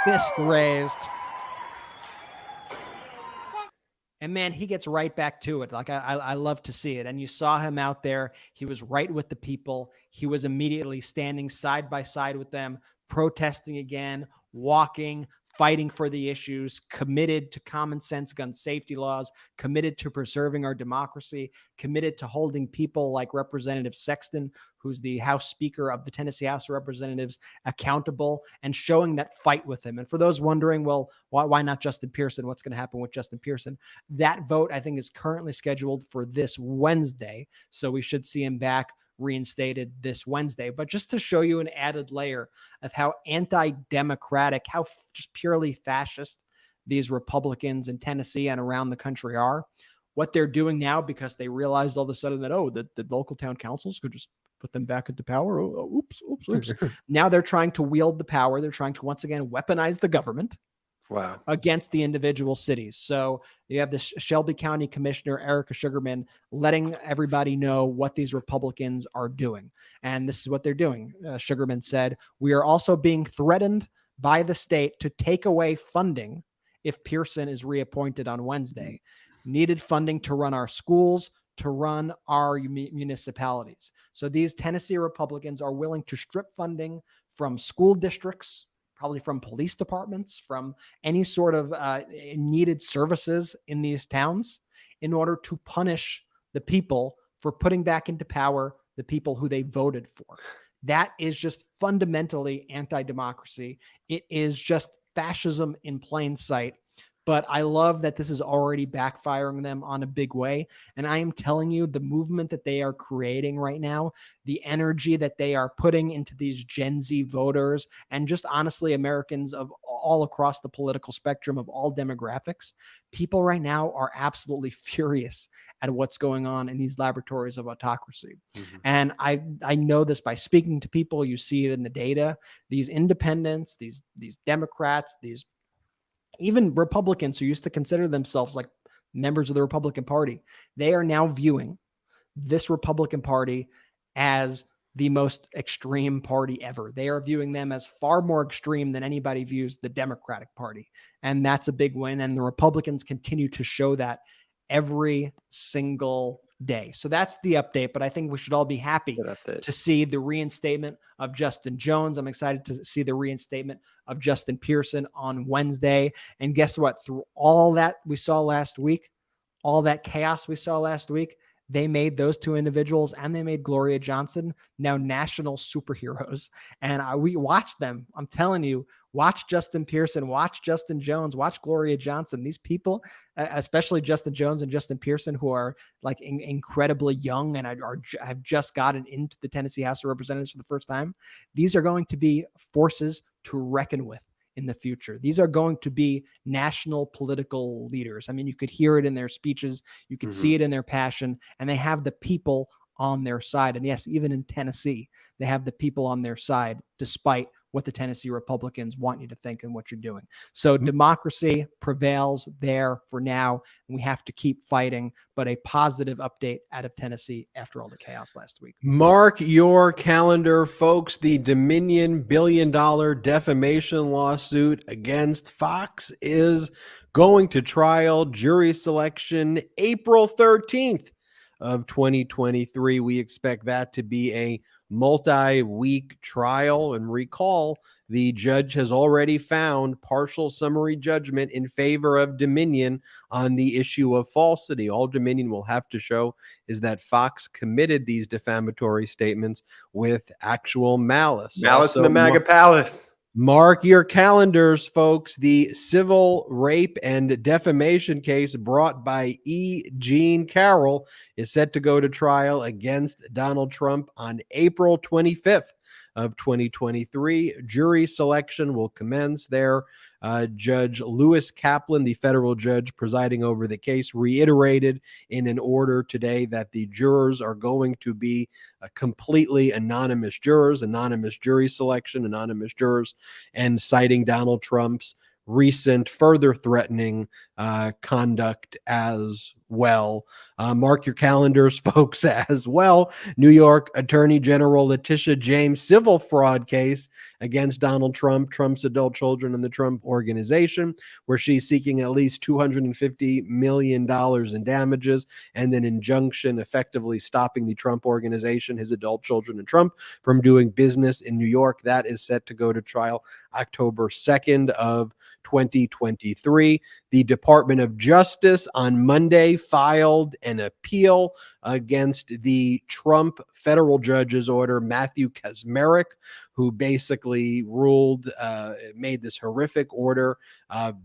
Fist raised. And man, he gets right back to it. Like I love to see it. And you saw him out there. He was right with the people. He was immediately standing side by side with them, protesting again, walking, fighting for the issues, committed to common sense gun safety laws, committed to preserving our democracy, committed to holding people like Representative Sexton, who's the House Speaker of the Tennessee House of Representatives, accountable, and showing that fight with him. And for those wondering, well, why not Justin Pearson? What's going to happen with Justin Pearson? That vote, I think, is currently scheduled for this Wednesday. So we should see him back reinstated this Wednesday. But just to show you an added layer of how anti-democratic, how just purely fascist these Republicans in Tennessee and around the country are, what they're doing now, because they realized all of a sudden that, the local town councils could just put them back into power. Oops. Now they're trying to wield the power. They're trying to once again weaponize the government. Wow. Against the individual cities. So you have this Shelby County Commissioner, Erica Sugarman, letting everybody know what these Republicans are doing. And this is what they're doing. Sugarman said, "We are also being threatened by the state to take away funding if Pearson is reappointed on Wednesday. Needed funding to run our schools, to run our municipalities." So these Tennessee Republicans are willing to strip funding from school districts, probably from police departments, from any sort of needed services in these towns, in order to punish the people for putting back into power the people who they voted for. That is just fundamentally anti-democracy. It is just fascism in plain sight. But I love that this is already backfiring them on a big way. And I am telling you, the movement that they are creating right now, the energy that they are putting into these Gen Z voters, and just honestly Americans of all across the political spectrum of all demographics, people right now are absolutely furious at what's going on in these laboratories of autocracy. Mm-hmm. And I know this by speaking to people. You see it in the data. These independents, these Democrats, these even Republicans who used to consider themselves like members of the Republican Party, they are now viewing this Republican Party as the most extreme party ever. They are viewing them as far more extreme than anybody views the Democratic Party. And that's a big win. And the Republicans continue to show that every single day. So that's the update, but I think we should all be happy to see the reinstatement of Justin Jones. I'm excited to see the reinstatement of Justin Pearson on Wednesday. And guess what? Through all that we saw last week, all that chaos we saw last week, they made those two individuals and they made Gloria Johnson now national superheroes. And we watched them. I'm telling you, watch Justin Pearson, watch Justin Jones, watch Gloria Johnson. These people, especially Justin Jones and Justin Pearson, who are like incredibly young and have just gotten into the Tennessee House of Representatives for the first time. These are going to be forces to reckon with in the future. These are going to be national political leaders. I mean, you could hear it in their speeches. You could see it in their passion, and they have the people on their side. And yes, even in Tennessee, they have the people on their side, despite what the Tennessee Republicans want you to think and what you're doing. So democracy prevails there for now, and we have to keep fighting, but a positive update out of Tennessee after all the chaos last week. Mark your calendar, folks. The Dominion billion-dollar defamation lawsuit against Fox is going to trial, jury selection, April 13th of 2023. We expect that to be a multi-week trial. And recall, the judge has already found partial summary judgment in favor of Dominion on the issue of falsity. All Dominion will have to show is that Fox committed these defamatory statements with actual malice. Malice Also, in the MAGA palace. mark your calendars, folks. The civil rape and defamation case brought by E. Jean Carroll is set to go to trial against Donald Trump on April 25th of 2023. Jury selection will commence there. Judge Lewis Kaplan, the federal judge presiding over the case, reiterated in an order today that the jurors are going to be completely anonymous jurors, anonymous jury selection, anonymous jurors, and citing Donald Trump's recent further threatening conduct as well. Mark your calendars, folks, as well. New York Attorney General Letitia James civil fraud case against Donald Trump, Trump's adult children, and the Trump Organization, where she's seeking at least $250 million in damages and an injunction effectively stopping the Trump Organization, his adult children, and Trump from doing business in New York. That is set to go to trial October 2nd of 2023. The Department of Justice on Monday filed an appeal against the Trump federal judge's order, Matthew Kaczmarek, who basically made this horrific order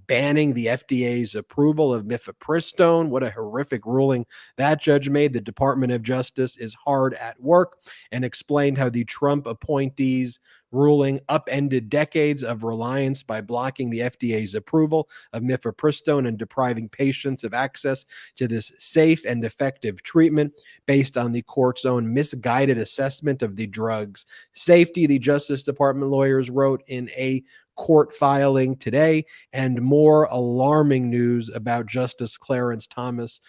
banning the FDA's approval of mifepristone. What a horrific ruling that judge made. The Department of Justice is hard at work and explained how the Trump appointees ruling upended decades of reliance by blocking the FDA's approval of mifepristone and depriving patients of access to this safe and effective treatment based on the court's own misguided assessment of the drug's safety. The Justice Department lawyers wrote in a court filing today, and more alarming news about Justice Clarence Thomas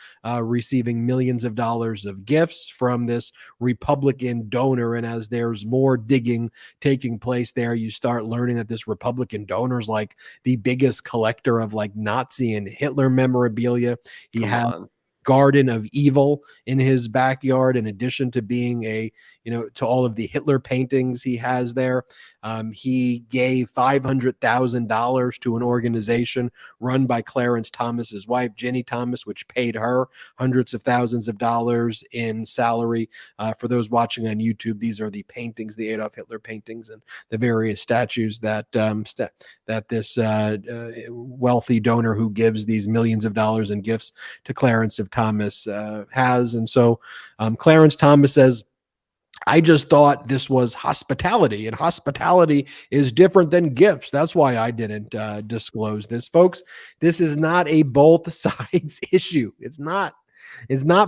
receiving millions of dollars of gifts from this Republican donor. And as there's more digging taking place there, you start learning that this Republican donor is like the biggest collector of like Nazi and Hitler memorabilia. He had Garden of Evil in his backyard, in addition to being to all of the Hitler paintings he has there. He gave $500,000 to an organization run by Clarence Thomas's wife, Jenny Thomas, which paid her hundreds of thousands of dollars in salary. For those watching on YouTube, these are the paintings, the Adolf Hitler paintings, and the various statues that this wealthy donor who gives these millions of dollars in gifts to Clarence of Thomas has. And so Clarence Thomas says, I just thought this was hospitality, and hospitality is different than gifts. That's why I didn't disclose this, folks. This is not a both sides issue. It's not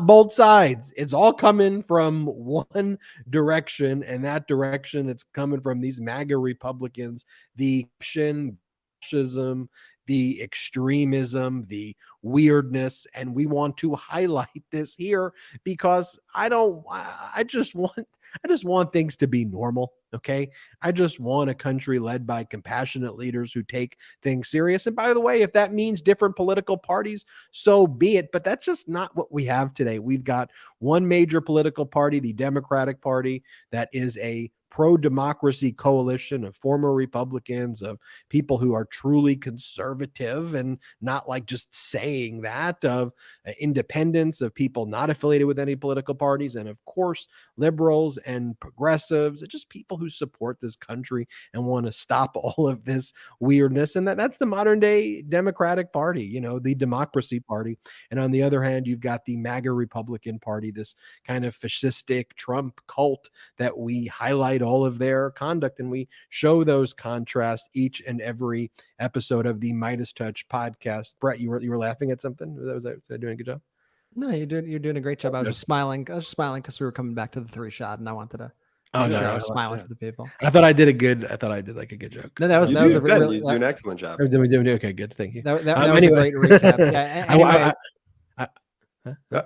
both sides. It's all coming from one direction, and that direction, it's coming from these MAGA Republicans, the fascism, the extremism, the weirdness, and we want to highlight this here because I just want things to be normal. Okay. I just want a country led by compassionate leaders who take things serious. And by the way, if that means different political parties, so be it. But that's just not what we have today. We've got one major political party, the Democratic Party, that is a pro-democracy coalition of former Republicans, of people who are truly conservative and not like just saying that, of independents, of people not affiliated with any political parties, and of course, liberals and progressives, just people who support this country and want to stop all of this weirdness. And that's the modern day Democratic Party, the Democracy Party. And on the other hand, you've got the MAGA Republican Party, this kind of fascistic Trump cult that we highlight all of their conduct, and we show those contrasts each and every episode of the MeidasTouch podcast. Brett, you were laughing at something? Was I doing a good job? No, you're doing a great job. I was just smiling because we were coming back to the 3 shot, and I wanted to. Oh no, I was smiling for the people. I thought I did like a good joke. No, that was a really you do an excellent job. Okay, good. Thank you. That was a great recap. Yeah. I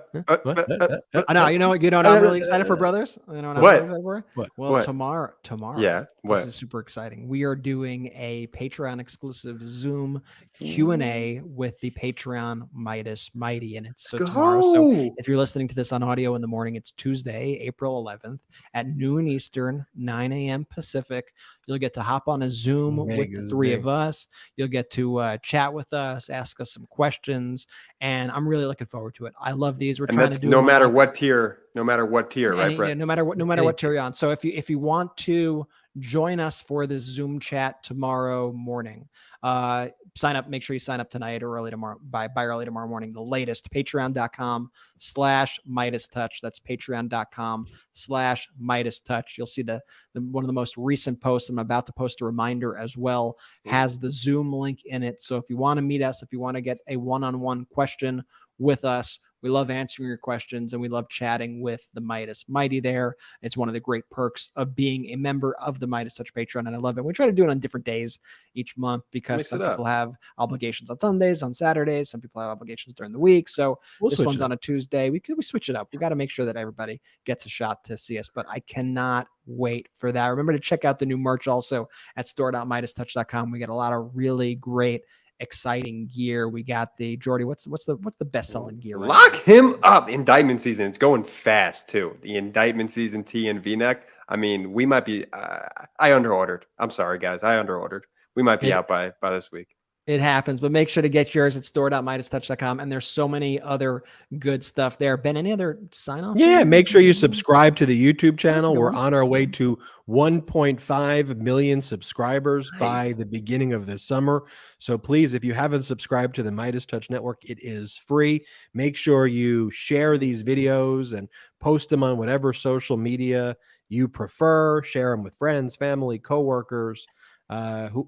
know, you know what I'm really excited for, brothers? You know what I'm What? really excited for? Well, What? tomorrow. Yeah. What? This is super exciting. We are doing a Patreon exclusive Zoom Q&A with the Patreon Midas Mighty, and it's tomorrow. So if you're listening to this on audio in the morning, it's Tuesday, April 11th at noon Eastern, 9 a.m. Pacific. You'll get to hop on a Zoom with the three of us. You'll get to chat with us, ask us some questions, and I'm really looking forward to it. I love these. We're trying to do no matter what tier, right, Brett? Yeah, no matter what tier you're on. So if you want to join us for this Zoom chat tomorrow morning, sign up. Make sure you sign up tonight or early tomorrow by early tomorrow morning. The latest, patreon.com/MeidasTouch. That's patreon.com/MeidasTouch. You'll see the one of the most recent posts. I'm about to post a reminder as well. Has the Zoom link in it. So if you want to meet us, if you want to get a one-on-one question with us, we love answering your questions and we love chatting with the Midas Mighty there. It's one of the great perks of being a member of the MeidasTouch Patreon, and I love it. We try to do it on different days each month because some people have obligations on Sundays, on Saturdays. Some people have obligations during the week. So this one's on a Tuesday. We switch it up. We got to make sure that everybody gets a shot to see us, but I cannot wait for that. Remember to check out the new merch also at store.meidastouch.com. We got a lot of really great exciting gear. We got the Jordy. What's the best selling gear? Right Lock now? him up. Indictment season. It's going fast too. The indictment season tee and V-neck. I mean, we might be. I underordered. I'm sorry, guys. I underordered. We might be out by this week. It happens, but make sure to get yours at store.meidastouch.com. And there's so many other good stuff there. Ben, any other sign-offs? Yeah, make sure you subscribe to the YouTube channel. We're on our way to 1.5 million subscribers by the beginning of this summer. So please, if you haven't subscribed to the MeidasTouch Network, it is free. Make sure you share these videos and post them on whatever social media you prefer. Share them with friends, family, coworkers,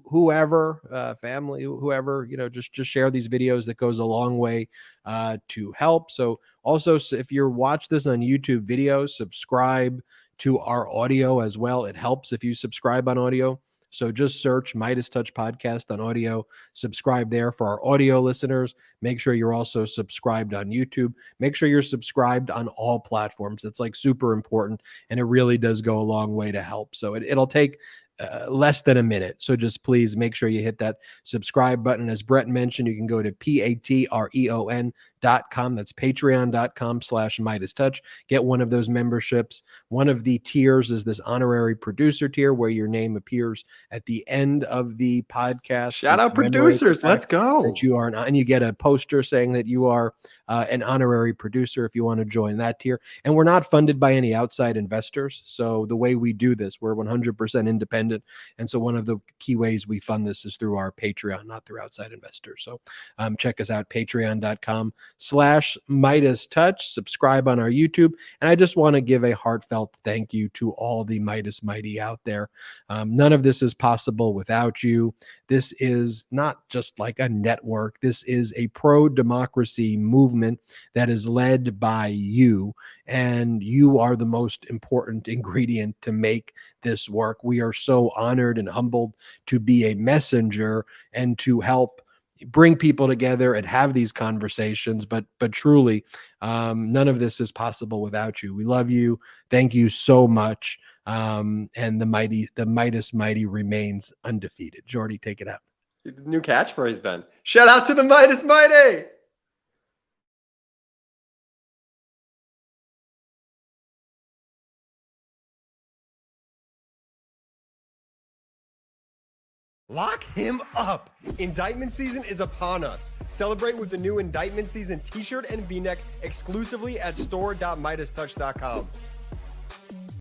whoever, family, whoever, just share these videos. That goes a long way to help. So also, if you watch this on YouTube videos, subscribe to our audio as well. It helps if you subscribe on audio. So just search MeidasTouch Podcast on audio, subscribe there for our audio listeners. Make sure you're also subscribed on YouTube. Make sure you're subscribed on all platforms. That's like super important, and it really does go a long way to help. So it'll take less than a minute. So just please make sure you hit that subscribe button. As Brett mentioned, you can go to patreon.com. That's patreon.com/MeidasTouch. Get one of those memberships. One of the tiers is this honorary producer tier where your name appears at the end of the podcast. Shout out producers. Let's go. That you are and you get a poster saying that you are an honorary producer if you want to join that tier. And we're not funded by any outside investors. So the way we do this, we're 100% independent. And so one of the key ways we fund this is through our Patreon, not through outside investors. So check us out, patreon.com/MeidasTouch. Subscribe on our YouTube. And I just want to give a heartfelt thank you to all the Midas Mighty out there. None of this is possible without you. This is not just like a network. This is a pro-democracy movement that is led by you. And you are the most important ingredient to make this work. We are so honored and humbled to be a messenger and to help bring people together and have these conversations. But truly, none of this is possible without you. We love you. Thank you so much. And the Midas Mighty remains undefeated. Jordy, take it out. New catchphrase, Ben. Shout out to the Midas Mighty. Lock him up. Indictment season is upon us. Celebrate with the new Indictment season t-shirt and v-neck exclusively at store.meidastouch.com.